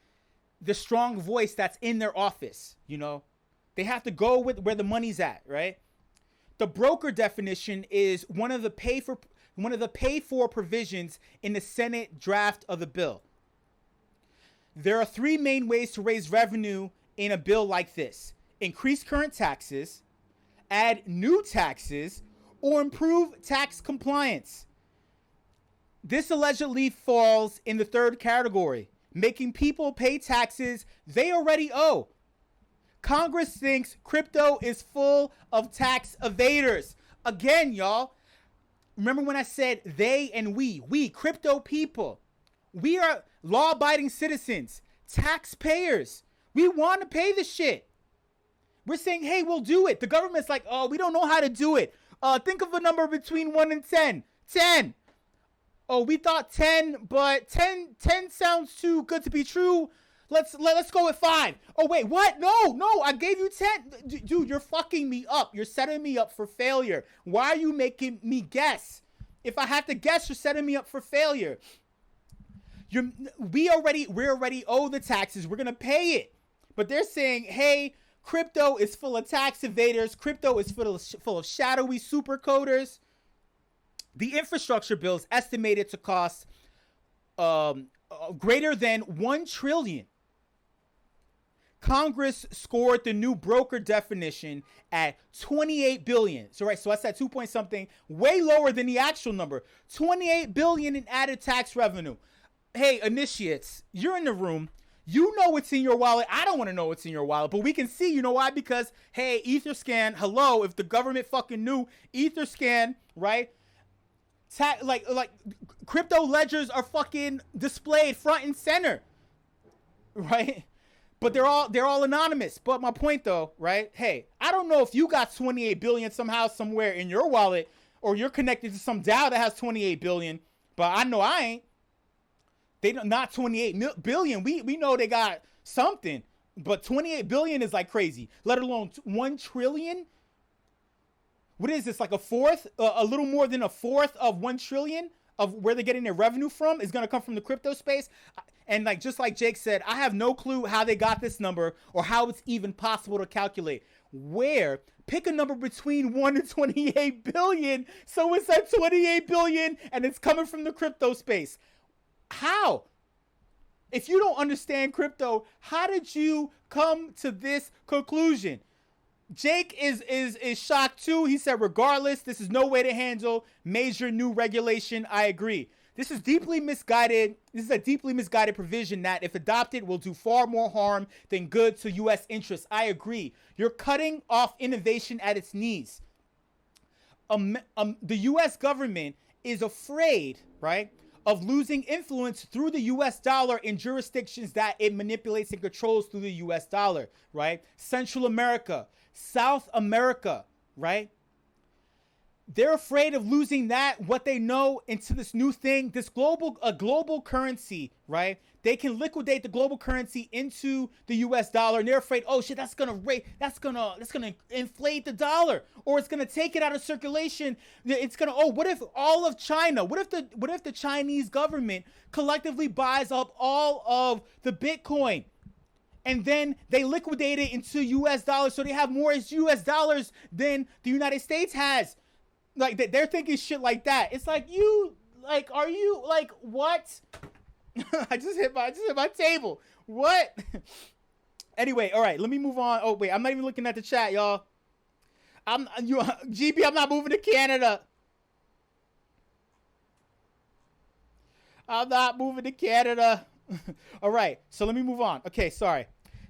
the strong voice that's in their office. You know, they have to go with where the money's at, right? The broker definition is one of the pay for provisions in the Senate draft of the bill. There are three main ways to raise revenue in a bill like this: increase current taxes, add new taxes, or improve tax compliance. This allegedly falls in the third category, making people pay taxes they already owe. Congress thinks crypto is full of tax evaders. Again, y'all, remember when I said they and we crypto people, we are law-abiding citizens, taxpayers. We want to pay the shit. We're saying, hey, we'll do it. The government's like, oh, we don't know how to do it. Think of a number between 1 and 10. 10. Oh, we thought 10, but 10 sounds too good to be true. Let's go with 5. Oh, wait, what? No, I gave you 10. Dude, you're fucking me up. You're setting me up for failure. Why are you making me guess? If I have to guess, you're setting me up for failure. We already owe the taxes. We're going to pay it. But they're saying, hey, crypto is full of tax evaders. Crypto is full of shadowy super coders. The infrastructure bill is estimated to cost greater than $1 trillion. Congress scored the new broker definition at $28 billion. So that's at 2 point something, way lower than the actual number. $28 billion in added tax revenue. Hey, initiates, you're in the room. You know what's in your wallet. I don't want to know what's in your wallet, but we can see. You know why? Because, hey, Etherscan, hello, if the government fucking knew, Etherscan, right? Like crypto ledgers are fucking displayed front and center, right? But they're all anonymous. But my point though, right? Hey, I don't know if you got 28 billion somehow somewhere in your wallet, or you're connected to some DAO that has 28 billion, but I know I ain't. They not 28 billion. We know they got something, but 28 billion is like crazy. Let alone 1 trillion. What is this, like a fourth, a little more than a fourth of 1 trillion of where they're getting their revenue from is going to come from the crypto space? And like, just like Jake said, I have no clue how they got this number or how it's even possible to calculate. Where? Pick a number between 1 and 28 billion. So it's at 28 billion and it's coming from the crypto space. How? If you don't understand crypto, how did you come to this conclusion? Jake is shocked too. He said, regardless, this is no way to handle major new regulation. I agree. This is deeply misguided. This is a deeply misguided provision that, if adopted, will do far more harm than good to U.S. interests. I agree. You're cutting off innovation at its knees. The U.S. government is afraid, right, of losing influence through the U.S. dollar in jurisdictions that it manipulates and controls through the U.S. dollar, right? Central America, South America, right? They're afraid of losing that, what they know, into this new thing, this global currency, right? They can liquidate the global currency into the U.S. dollar, and they're afraid, oh shit, that's gonna inflate the dollar, or it's gonna take it out of circulation. It's gonna, what if all of China? What if the Chinese government collectively buys up all of the Bitcoin, and then they liquidate it into U.S. dollars, so they have more U.S. dollars than the United States has? Like, they're thinking shit like that. It's like, are you like, what? I just hit my table. What? Anyway, all right, let me move on. Oh wait, I'm not even looking at the chat, y'all. GB, I'm not moving to Canada. I'm not moving to Canada. All right, so let me move on. Okay, sorry.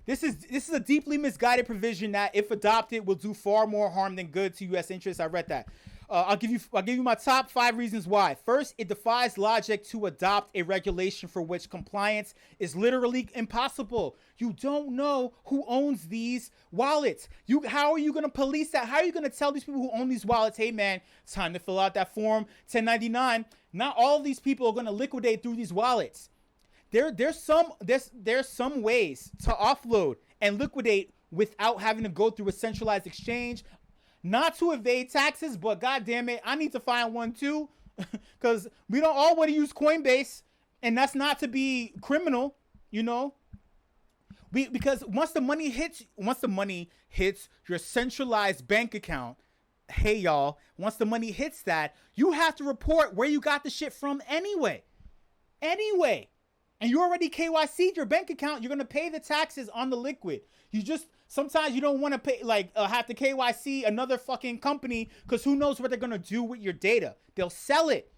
This is a deeply misguided provision that, if adopted, will do far more harm than good to U.S. interests. I read that. I'll give you my top 5 reasons why. First, it defies logic to adopt a regulation for which compliance is literally impossible. You don't know who owns these wallets. How are you going to police that? How are you going to tell these people who own these wallets, hey man, it's time to fill out that form 1099? Not all of these people are going to liquidate through these wallets. There's some ways to offload and liquidate without having to go through a centralized exchange. Not to evade taxes, but god damn it, I need to find one too, because we don't all want to use Coinbase, and that's not to be criminal, you know. Because once the money hits your centralized bank account, hey, y'all, once the money hits that, you have to report where you got the shit from anyway. Anyway. And you already KYC'd your bank account. You're going to pay the taxes on the liquid. You just, sometimes you don't want to pay, like, have to KYC another fucking company because who knows what they're going to do with your data. They'll sell it.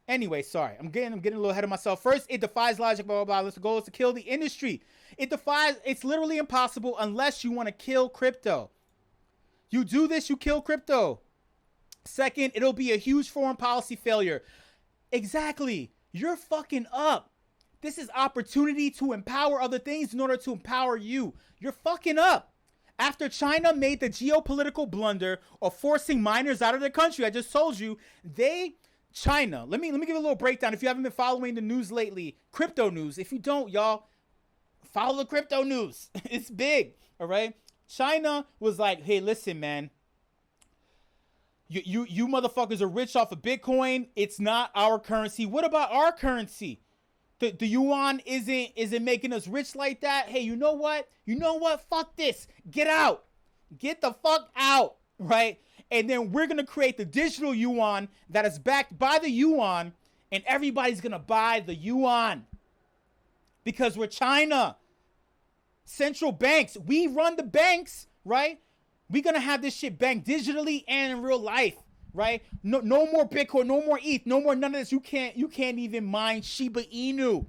Anyway, sorry. I'm getting a little ahead of myself. First, it defies logic, blah, blah, blah. The goal is to kill the industry. It's literally impossible unless you want to kill crypto. You do this, you kill crypto. Second, it'll be a huge foreign policy failure. Exactly. You're fucking up. This is opportunity to empower other things in order to empower you. You're fucking up. After China made the geopolitical blunder of forcing miners out of their country, I just told you, China, let me give you a little breakdown if you haven't been following the news lately, crypto news. If you don't, y'all, follow the crypto news. It's big, all right? China was like, hey, listen, man. You motherfuckers are rich off of Bitcoin. It's not our currency. What about our currency? The yuan isn't making us rich like that. Hey, you know what? Fuck this. Get out. Get the fuck out, right? And then we're going to create the digital yuan that is backed by the yuan, and everybody's going to buy the yuan because we're China. Central banks, we run the banks, right? We're going to have this shit banked digitally and in real life, right? No more Bitcoin, no more ETH, no more none of this. You can't even mine Shiba Inu.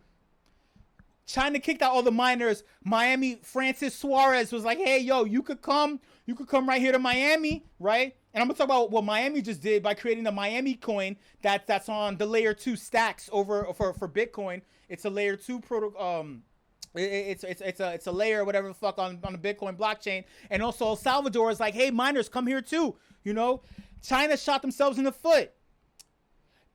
China kicked out all the miners. Miami, Francis Suarez was like, hey, yo, you could come right here to Miami, right? And I'm gonna talk about what Miami just did by creating the Miami coin that's on the layer 2 stacks over for Bitcoin. It's a layer 2 protocol. It's a layer, whatever the fuck, on the Bitcoin blockchain. And also El Salvador is like, hey, miners, come here too. You know, China shot themselves in the foot.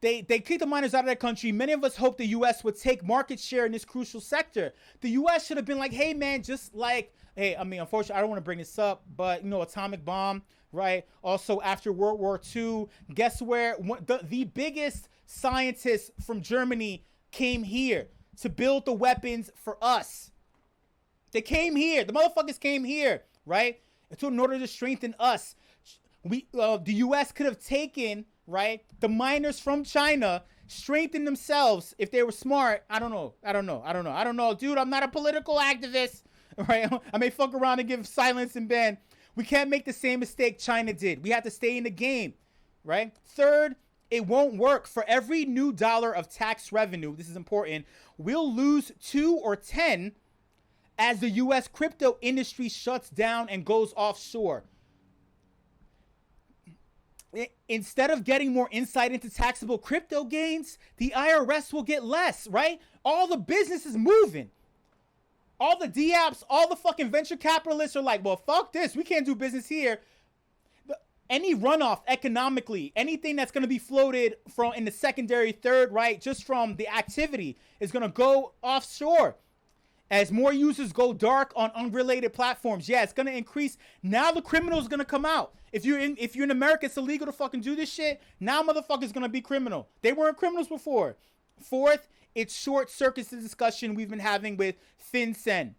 They kicked the miners out of their country. Many of us hoped the U.S. would take market share in this crucial sector. The U.S. should have been like, hey, man, just like, hey, I mean, unfortunately, I don't want to bring this up, but, you know, atomic bomb, right? Also, after World War II, guess where? The biggest scientists from Germany came here to build the weapons for us. They came here. The motherfuckers came here, right? In order to strengthen us. The U.S. could have taken, right, the miners from China, strengthen themselves if they were smart. I don't know. Dude, I'm not a political activist, right? I may fuck around and give silence and ban. We can't make the same mistake China did. We have to stay in the game, right? Third, it won't work. For every new dollar of tax revenue, this is important, we'll lose 2 or 10 as the U.S. crypto industry shuts down and goes offshore. Instead of getting more insight into taxable crypto gains, the IRS will get less, right? All the business is moving. All the DApps, all the fucking venture capitalists are like, well, fuck this. We can't do business here. Any runoff economically, anything that's going to be floated from in the secondary, third, right, just from the activity is going to go offshore. As more users go dark on unrelated platforms, yeah, it's going to increase. Now the criminal's going to come out. If you're in America, it's illegal to fucking do this shit. Now motherfuckers going to be criminal. They weren't criminals before. Fourth, it short circuits the discussion we've been having with FinCEN.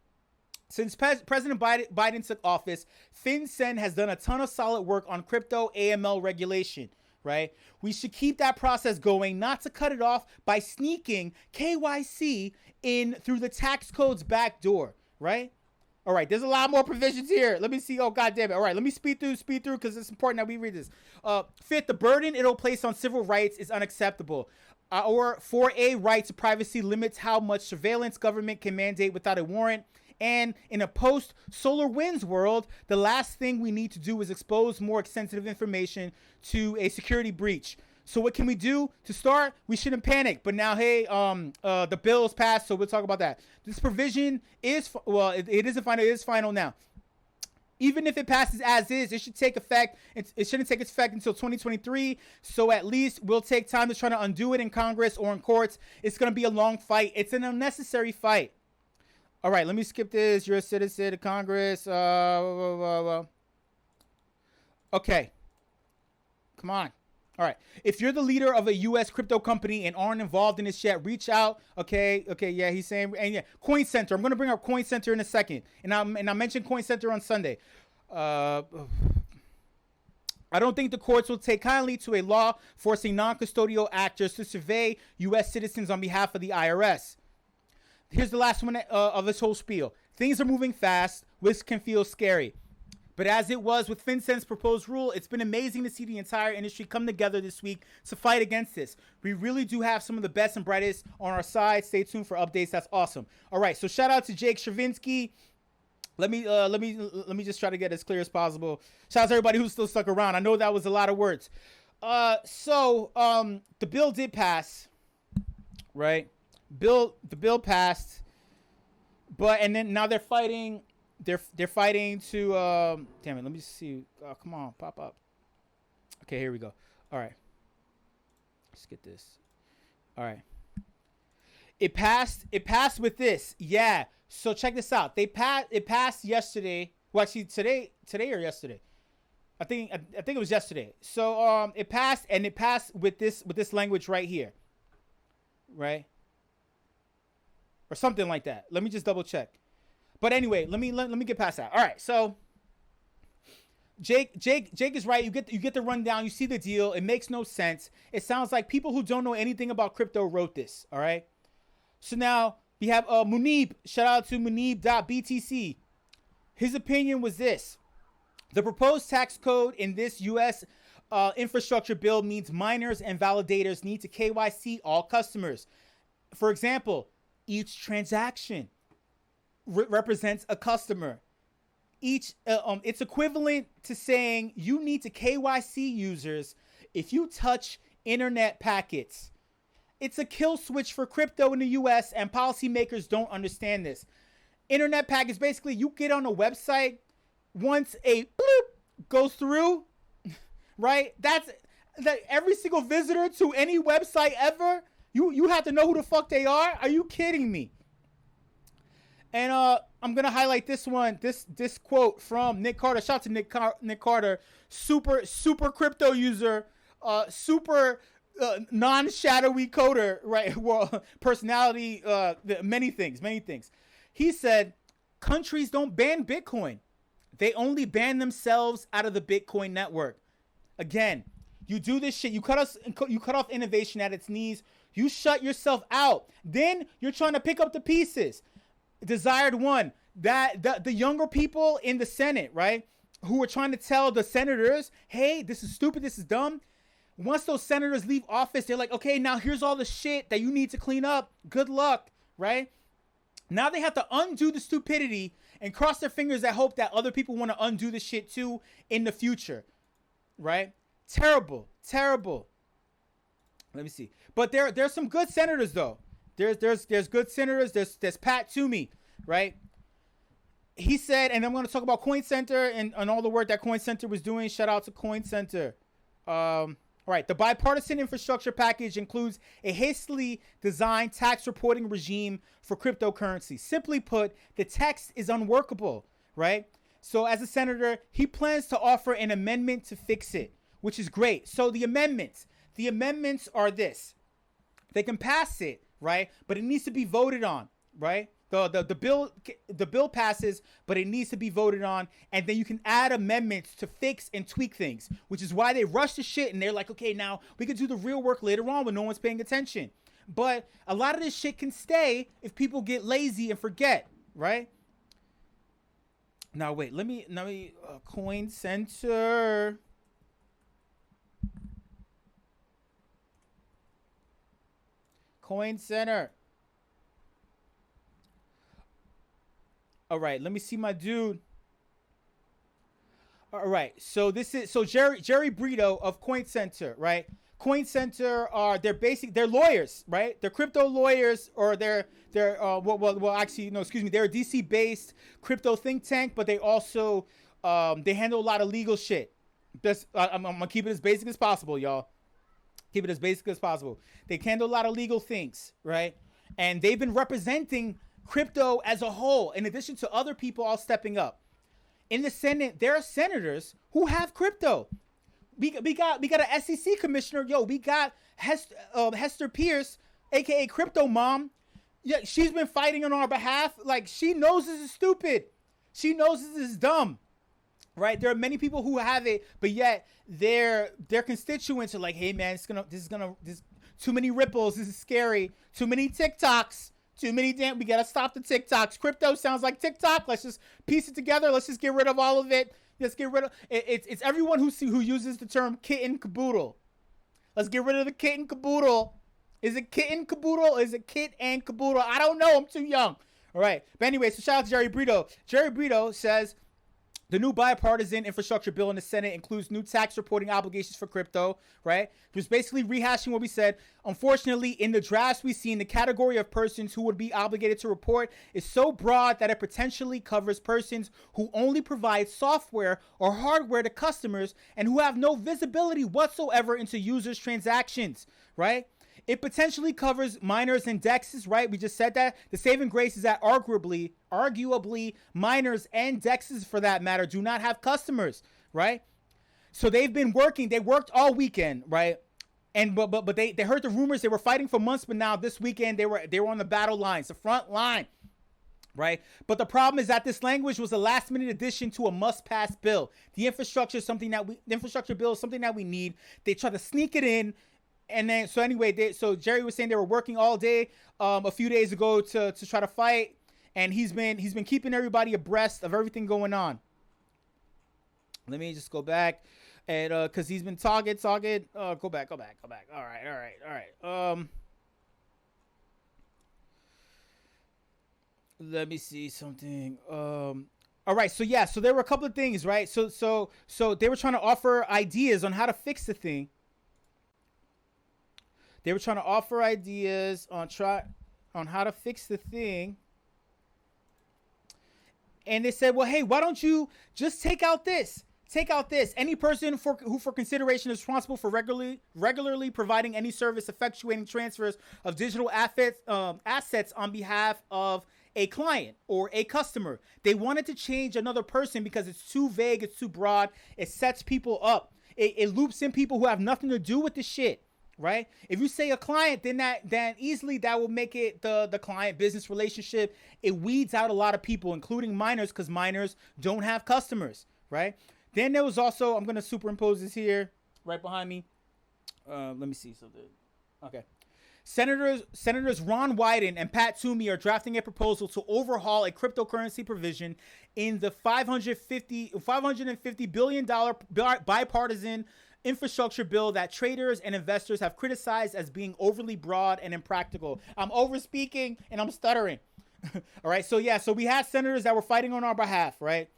Since President Biden took office, FinCEN has done a ton of solid work on crypto AML regulation, right? We should keep that process going, not to cut it off by sneaking KYC in through the tax code's back door, right? All right, there's a lot more provisions here. Let me see. Oh, God damn it. All right, let me speed through because it's important that we read this. Fifth, the burden it'll place on civil rights is unacceptable. Our 4A right to privacy limits how much surveillance government can mandate without a warrant. And in a post-SolarWinds world, the last thing we need to do is expose more sensitive information to a security breach. So what can we do? To start, we shouldn't panic. But now, hey, the bill is passed, so we'll talk about that. This provision is, well, it isn't final. It is final now. Even if it passes as is, it should take effect. It shouldn't take its effect until 2023. So at least we'll take time to try to undo it in Congress or in courts. It's going to be a long fight. It's an unnecessary fight. All right, let me skip this. You're a citizen of Congress. Okay. Come on. All right. If you're the leader of a U.S. crypto company and aren't involved in this yet, reach out. Okay. Yeah, he's saying, and yeah, Coin Center. I'm going to bring up Coin Center in a second. And I mentioned Coin Center on Sunday. I don't think the courts will take kindly to a law forcing non-custodial actors to survey U.S. citizens on behalf of the IRS. Here's the last one of this whole spiel. Things are moving fast, which can feel scary. But as it was with FinCEN's proposed rule, it's been amazing to see the entire industry come together this week to fight against this. We really do have some of the best and brightest on our side. Stay tuned for updates. That's awesome. All right, so shout out to Jake Stravinsky. Let me just try to get as clear as possible. Shout out to everybody who's still stuck around. I know that was a lot of words. The bill did pass, right? The bill passed, and then now they're fighting. They're fighting to damn it. Let me see. Oh, come on, pop up. Okay, here we go. All right, let's get this. All right, it passed. It passed with this. Yeah. So check this out. It passed yesterday. Well, actually, today or yesterday. I think it was yesterday. So it passed, and it passed with this language right here, right, or something like that. Let me just double check. But anyway, let me get past that. All right, so Jake is right. You get the rundown. You see the deal. It makes no sense. It sounds like people who don't know anything about crypto wrote this. All right. So now we have Munib. Shout out to Munib.btc. His opinion was this: the proposed tax code in this U.S. Infrastructure bill means miners and validators need to KYC all customers. For example, each transaction represents a customer. It's equivalent to saying you need to KYC users if you touch internet packets. It's a kill switch for crypto in the US, and policymakers don't understand this. Internet packets, basically you get on a website, once a bloop goes through, right? That's that every single visitor to any website ever, you have to know who the fuck they are. Are you kidding me? And I'm gonna highlight this one, this quote from Nick Carter. Shout out to Nick Carter, super crypto user, super non-shadowy coder, right? Well, personality, many things. He said, countries don't ban Bitcoin; they only ban themselves out of the Bitcoin network. Again, you do this shit. You cut off innovation at its knees. You shut yourself out. Then you're trying to pick up the pieces. Desired one, that the younger people in the Senate, right, who are trying to tell the senators, hey, this is stupid, this is dumb. Once those senators leave office, they're like, okay, now here's all the shit that you need to clean up. Good luck, right? Now they have to undo the stupidity and cross their fingers and hope that other people want to undo the shit too in the future, right? Terrible. Let me see. But there's some good senators though. There's good senators. There's Pat Toomey, right? He said, and I'm going to talk about Coin Center and all the work that Coin Center was doing. Shout out to Coin Center. All right, the bipartisan infrastructure package includes a hastily designed tax reporting regime for cryptocurrency. Simply put, the text is unworkable, right? So as a senator, he plans to offer an amendment to fix it, which is great. So the amendments are this. They can pass it, right? But it needs to be voted on, right? The bill passes, but it needs to be voted on, and then you can add amendments to fix and tweak things, which is why they rush the shit and they're like, okay, now we can do the real work later on when no one's paying attention. But a lot of this shit can stay if people get lazy and forget, right? Now wait, let me Coin Center. Coin Center. All right, let me see my dude. All right, so Jerry Brito of Coin Center, right? Coin Center they're lawyers, right? They're crypto lawyers, or they're they're a DC based crypto think tank, but they also they handle a lot of legal shit. I'm gonna keep it as basic as possible, y'all. Keep it as basic as possible. They handle a lot of legal things, right? And they've been representing crypto as a whole, in addition to other people all stepping up. In the Senate, there are senators who have crypto. We got an SEC commissioner. We got Hester Pierce, aka Crypto Mom. Yeah, she's been fighting on our behalf. Like, she knows this is stupid. She knows this is dumb. right? There are many people who have it, but yet their constituents are like, hey man, this too many ripples, this is scary, too many TikToks, too many we gotta stop the TikToks. Crypto sounds like TikTok. Let's just piece it together. Let's just get rid of all of it. Let's get rid of it. It's everyone who uses the term kit and caboodle. Let's get rid of the kit and caboodle. Is it kit and caboodle? Is it kit and caboodle? I don't know. I'm too young. All right. But anyway, so shout out to Jerry Brito. Jerry Brito says the new bipartisan infrastructure bill in the Senate includes new tax reporting obligations for crypto, right? It was basically rehashing what we said. Unfortunately, in the drafts we see in the category of persons who would be obligated to report is so broad that it potentially covers persons who only provide software or hardware to customers and who have no visibility whatsoever into users' transactions, right? It potentially covers minors and dexes, right? We just said that. The saving grace is that arguably, minors and dexes, for that matter, do not have customers, right? So they've been working. They worked all weekend, right? And but they heard the rumors. They were fighting for months, but now this weekend they were on the battle lines, the front line, right? But the problem is that this language was a last minute addition to a must pass bill. The infrastructure bill is something that we need. They try to sneak it in. And then, so anyway, so Jerry was saying they were working all day a few days ago to try to fight, and he's been keeping everybody abreast of everything going on. Let me just go back, and because he's been talking. Go back. All right. Let me see something. All right. So yeah. So there were a couple of things, right? So they were trying to offer ideas on how to fix the thing. They were trying to offer ideas on how to fix the thing. And they said, well, hey, why don't you just take out this? Take out this. Any person who for consideration is responsible for regularly providing any service effectuating transfers of digital assets on behalf of a client or a customer. They wanted to change another person because it's too vague, it's too broad. It sets people up. It loops in people who have nothing to do with the shit. Right? If you say a client, then easily that will make it the client business relationship. It weeds out a lot of people, including minors, because minors don't have customers, right? Then there was also, I'm gonna superimpose this here right behind me. Let me see something. Okay. Senators Ron Wyden and Pat Toomey are drafting a proposal to overhaul a cryptocurrency provision in the $550 billion bipartisan infrastructure bill that traders and investors have criticized as being overly broad and impractical. I'm over speaking and I'm stuttering. All right. So yeah, so we had senators that were fighting on our behalf, right?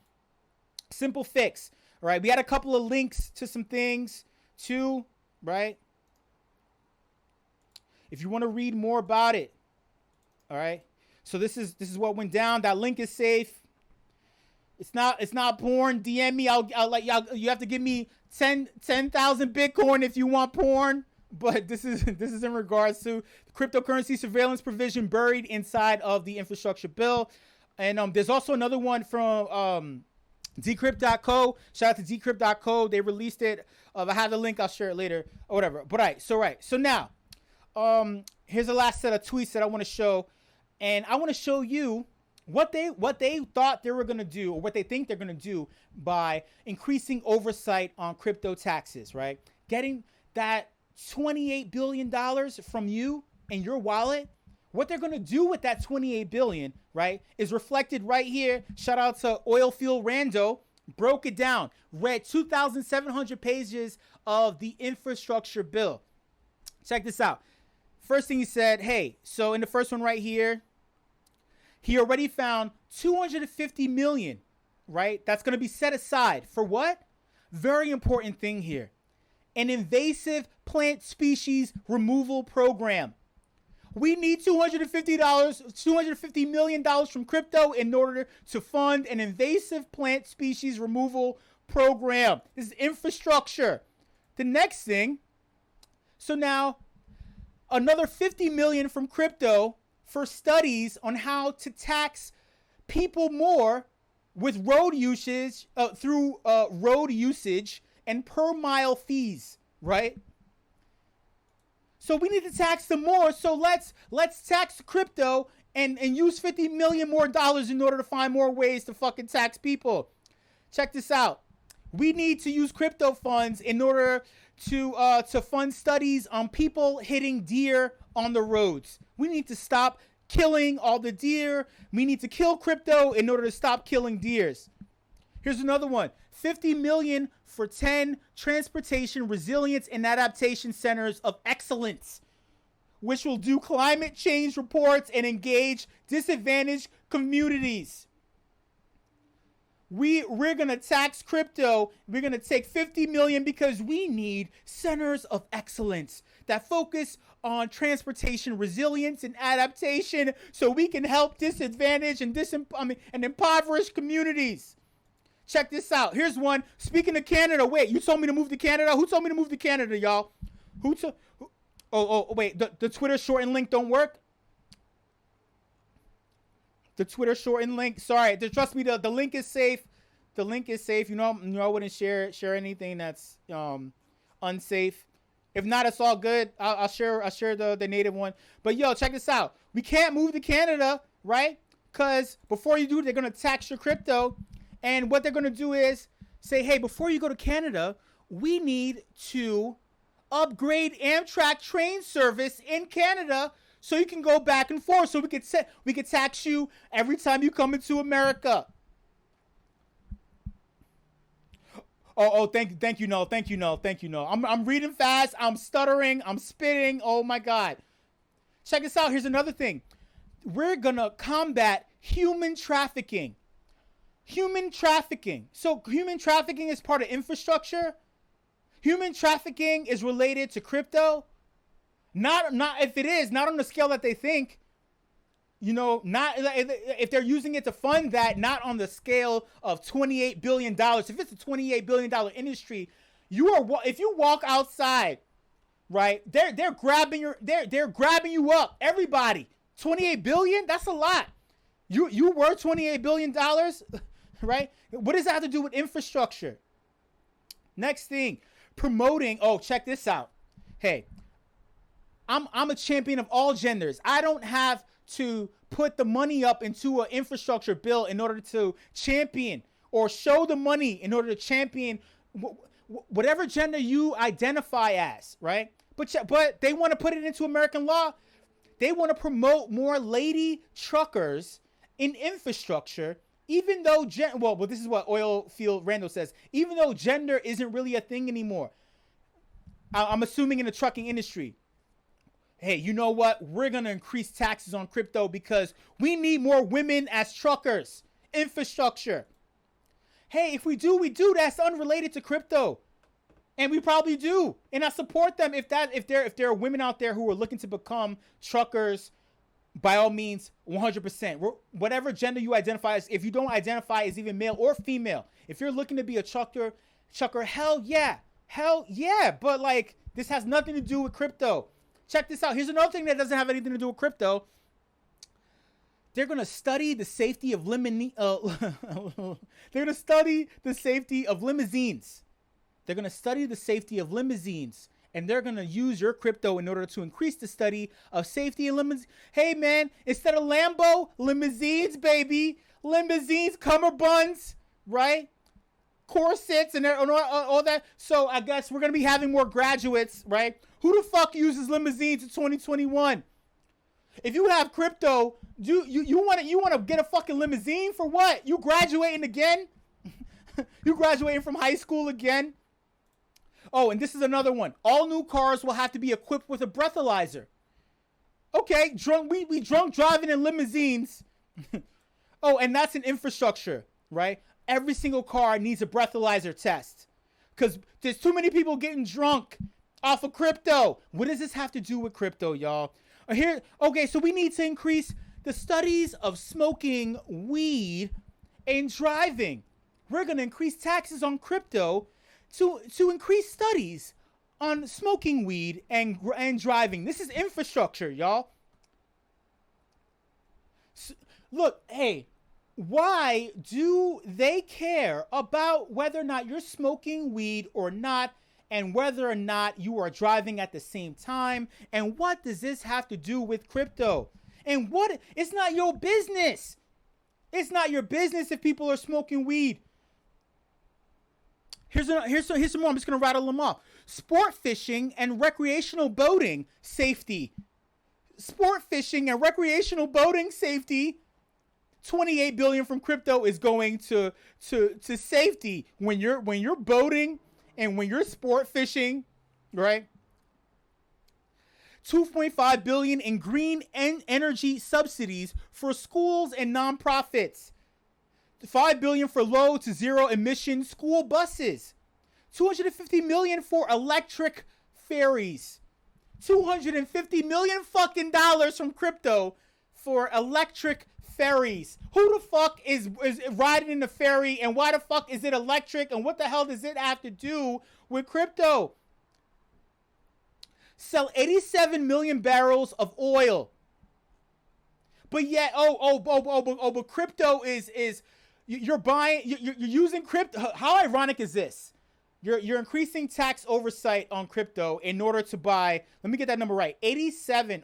Simple fix. All right. We had a couple of links to some things too, right? If you want to read more about it. All right. So this is what went down. That link is safe. It's not porn. DM me. I'll let y'all. You have to give me 10,000 Bitcoin if you want porn. But this is in regards to the cryptocurrency surveillance provision buried inside of the infrastructure bill. And there's also another one from Decrypt.co. Shout out to Decrypt.co. They released it. If I have the link, I'll share it later or whatever. But so now, here's the last set of tweets that I want to show, and I want to show you what they thought they were going to do, or what they think they're going to do by increasing oversight on crypto taxes, right? Getting that $28 billion from you and your wallet. What they're going to do with that $28 billion, right, is reflected right here. Shout out to Oilfield Rando. Broke it down. Read 2,700 pages of the infrastructure bill. Check this out. First thing he said, hey, so in the first one right here, he already found 250 million, right? That's going to be set aside for what? Very important thing here. An invasive plant species removal program. We need $250 million from crypto in order to fund an invasive plant species removal program. This is infrastructure. The next thing, so now another 50 million from crypto for studies on how to tax people more with road usage through road usage and per mile fees, right? So we need to tax them more. So let's tax crypto and use $50 million more in order to find more ways to fucking tax people. Check this out. We need to use crypto funds in order to fund studies on people hitting deer on the roads. We need to stop killing all the deer. We need to kill crypto in order to stop killing deers. Here's another one. 50 million for 10 transportation resilience and adaptation centers of excellence, which will do climate change reports and engage disadvantaged communities. We're going to tax crypto. We're going to take 50 million because we need centers of excellence that focus on transportation resilience and adaptation so we can help disadvantaged and impoverished communities. Check this out. Here's one. Speaking of Canada, wait, you told me to move to Canada? Who told me to move to Canada, y'all? Wait, the Twitter shortened link don't work? The Twitter shortened link. Sorry, trust me, the link is safe. The link is safe. You know I wouldn't share anything that's unsafe. If not, it's all good. I'll share the native one. But yo, check this out. We can't move to Canada, right? Because before you do, they're gonna tax your crypto. And what they're gonna do is say, hey, before you go to Canada, we need to upgrade Amtrak train service in Canada so you can go back and forth. So we could tax you every time you come into America. Thank you, no. I'm reading fast. I'm stuttering. I'm spitting. Oh my God. Check this out. Here's another thing. We're gonna combat human trafficking. Human trafficking. So human trafficking is part of infrastructure. Human trafficking is related to crypto. Not if it is, not on the scale that they think. Not if they're using it to fund that, not on the scale of $28 billion. If it's a $28 billion industry, if you walk outside, right, they're grabbing you up. Everybody, $28 billion, that's a lot. You were $28 billion, right? What does that have to do with infrastructure? Next thing, promoting. Oh, check this out. Hey, I'm a champion of all genders. I don't have to put the money up into an infrastructure bill in order to champion or show the money in order to champion whatever gender you identify as, right? But they want to put it into American law. They want to promote more lady truckers in infrastructure, even though this is what Oilfield Randall says. Even though gender isn't really a thing anymore, I'm assuming in the trucking industry. Hey, you know what? We're going to increase taxes on crypto because we need more women as truckers. Infrastructure. Hey, if we do, that's unrelated to crypto. And we probably do. And I support them if there are women out there who are looking to become truckers, by all means, 100%. Whatever gender you identify as, if you don't identify as even male or female, if you're looking to be a trucker, hell yeah. But like, this has nothing to do with crypto. Check this out. Here's another thing that doesn't have anything to do with crypto. They're going to study the safety of limousines. They're going to study the safety of limousines. And they're going to use your crypto in order to increase the study of safety in limousines. Hey, man, instead of Lambo, limousines, baby. Limousines, cummerbunds, right? Corsets and all that. So I guess we're going to be having more graduates, right? Who the fuck uses limousines in 2021? If you have crypto, you want to get a fucking limousine for what? You graduating again? You graduating from high school again? Oh, and this is another one. All new cars will have to be equipped with a breathalyzer. Okay, we drunk driving in limousines. Oh, and that's an infrastructure, right? Every single car needs a breathalyzer test because there's too many people getting drunk off of crypto. What does this have to do with crypto, y'all? Okay, so we need to increase the studies of smoking weed and driving. We're going to increase taxes on crypto to increase studies on smoking weed and driving. This is infrastructure, y'all. So, look, hey, why do they care about whether or not you're smoking weed or not, and whether or not you are driving at the same time? And what does this have to do with crypto? And it's not your business. It's not your business if people are smoking weed. Here's some more. I'm just gonna rattle them off. Sport fishing and recreational boating safety. Sport fishing and recreational boating safety. 28 billion from crypto is going to safety when you're boating and when you're sport fishing, right? 2.5 billion in green energy subsidies for schools and nonprofits. 5 billion for low to zero emission school buses. 250 million for electric ferries. 250 million fucking dollars from crypto for electric ferries. Who the fuck is riding in the ferry, and why the fuck is it electric, and what the hell does it have to do with crypto? Sell 87 million barrels of oil. But yet, but crypto is you're buying, you're using crypto. How ironic is this? You're increasing tax oversight on crypto in order to buy, let me get that number right. 87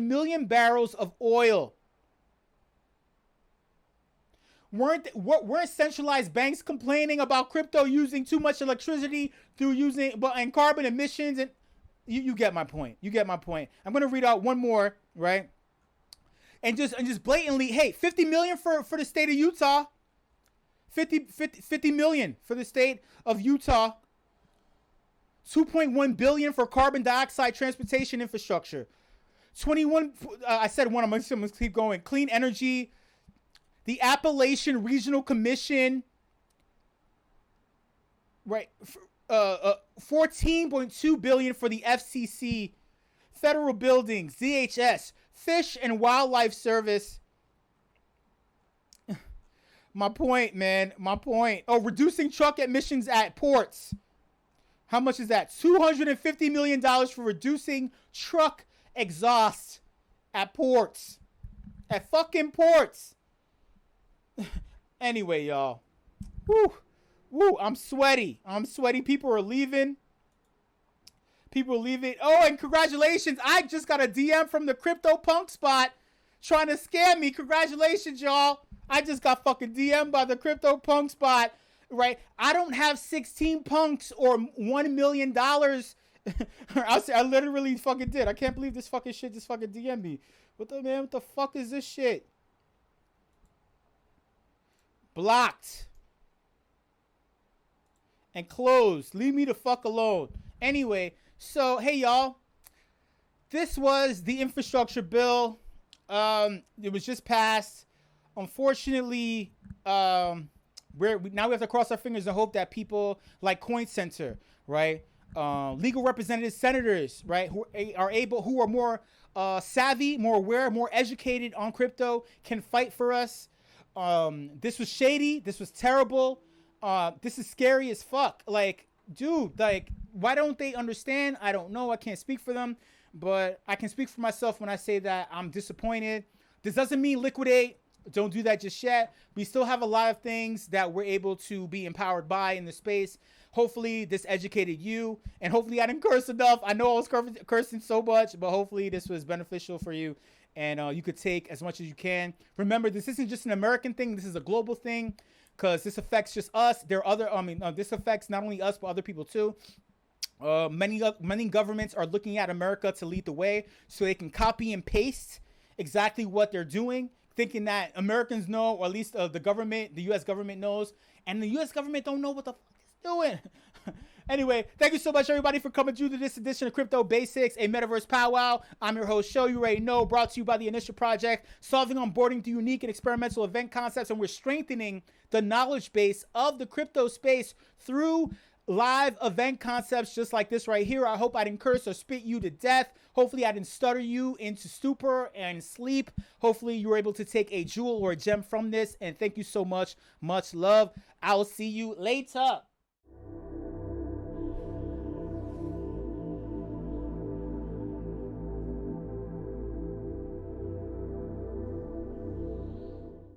million barrels of oil. Weren't centralized banks complaining about crypto using too much electricity and carbon emissions? And you get my point. You get my point. I'm gonna read out one more, right? And just blatantly, hey, 50 million for the state of Utah. 50 million for the state of Utah. 2.1 billion for carbon dioxide transportation infrastructure. 21, I said one, I'm gonna keep going. Clean energy. The Appalachian Regional Commission, right? 14.2 billion for the FCC, federal buildings, DHS, Fish and Wildlife Service. My point, man. My point. Oh, reducing truck emissions at ports. How much is that? $250 million for reducing truck exhaust at ports. At fucking ports. Anyway, y'all. Woo. I'm sweaty. People are leaving. Oh, and congratulations. I just got a DM from the CryptoPunk spot trying to scam me. Congratulations, y'all. I just got fucking DM'd by the CryptoPunk spot, right? I don't have 16 punks or $1 million. I literally fucking did. I can't believe this fucking shit just fucking DM'd me. What the fuck is this shit? Blocked. And closed. Leave me the fuck alone. Anyway, so, hey, y'all. This was the infrastructure bill. It was just passed. Unfortunately, now we have to cross our fingers and hope that people like Coin Center, right? Legal representatives, senators, right? Who are more savvy, more aware, more educated on crypto can fight for us. This was shady. This was terrible. This is scary as fuck. Like, dude, like, why don't they understand? I don't know. I can't speak for them, but I can speak for myself when I say that I'm disappointed. This doesn't mean liquidate. Don't do that just yet. We still have a lot of things that we're able to be empowered by in the space. Hopefully this educated you, and hopefully I didn't curse enough. I know I was cursing so much, but hopefully this was beneficial for you, and you could take as much as you can. Remember, this isn't just an American thing. This is a global thing, because this affects just us. There are other, this affects not only us, but other people too. Many governments are looking at America to lead the way so they can copy and paste exactly what they're doing, thinking that Americans know, or at least the government, the U.S. government knows, and the U.S. government don't know what the fuck it's doing. Anyway, thank you so much, everybody, for coming through to this edition of Crypto Basics, a Metaverse Powwow. I'm your host, Show You Already Know, brought to you by the Initia Project, solving onboarding to unique and experimental event concepts, and we're strengthening the knowledge base of the crypto space through live event concepts just like this right here. I hope I didn't curse or spit you to death. Hopefully I didn't stutter you into stupor and sleep. Hopefully you were able to take a jewel or a gem from this. And thank you so much. Much love. I'll see you later.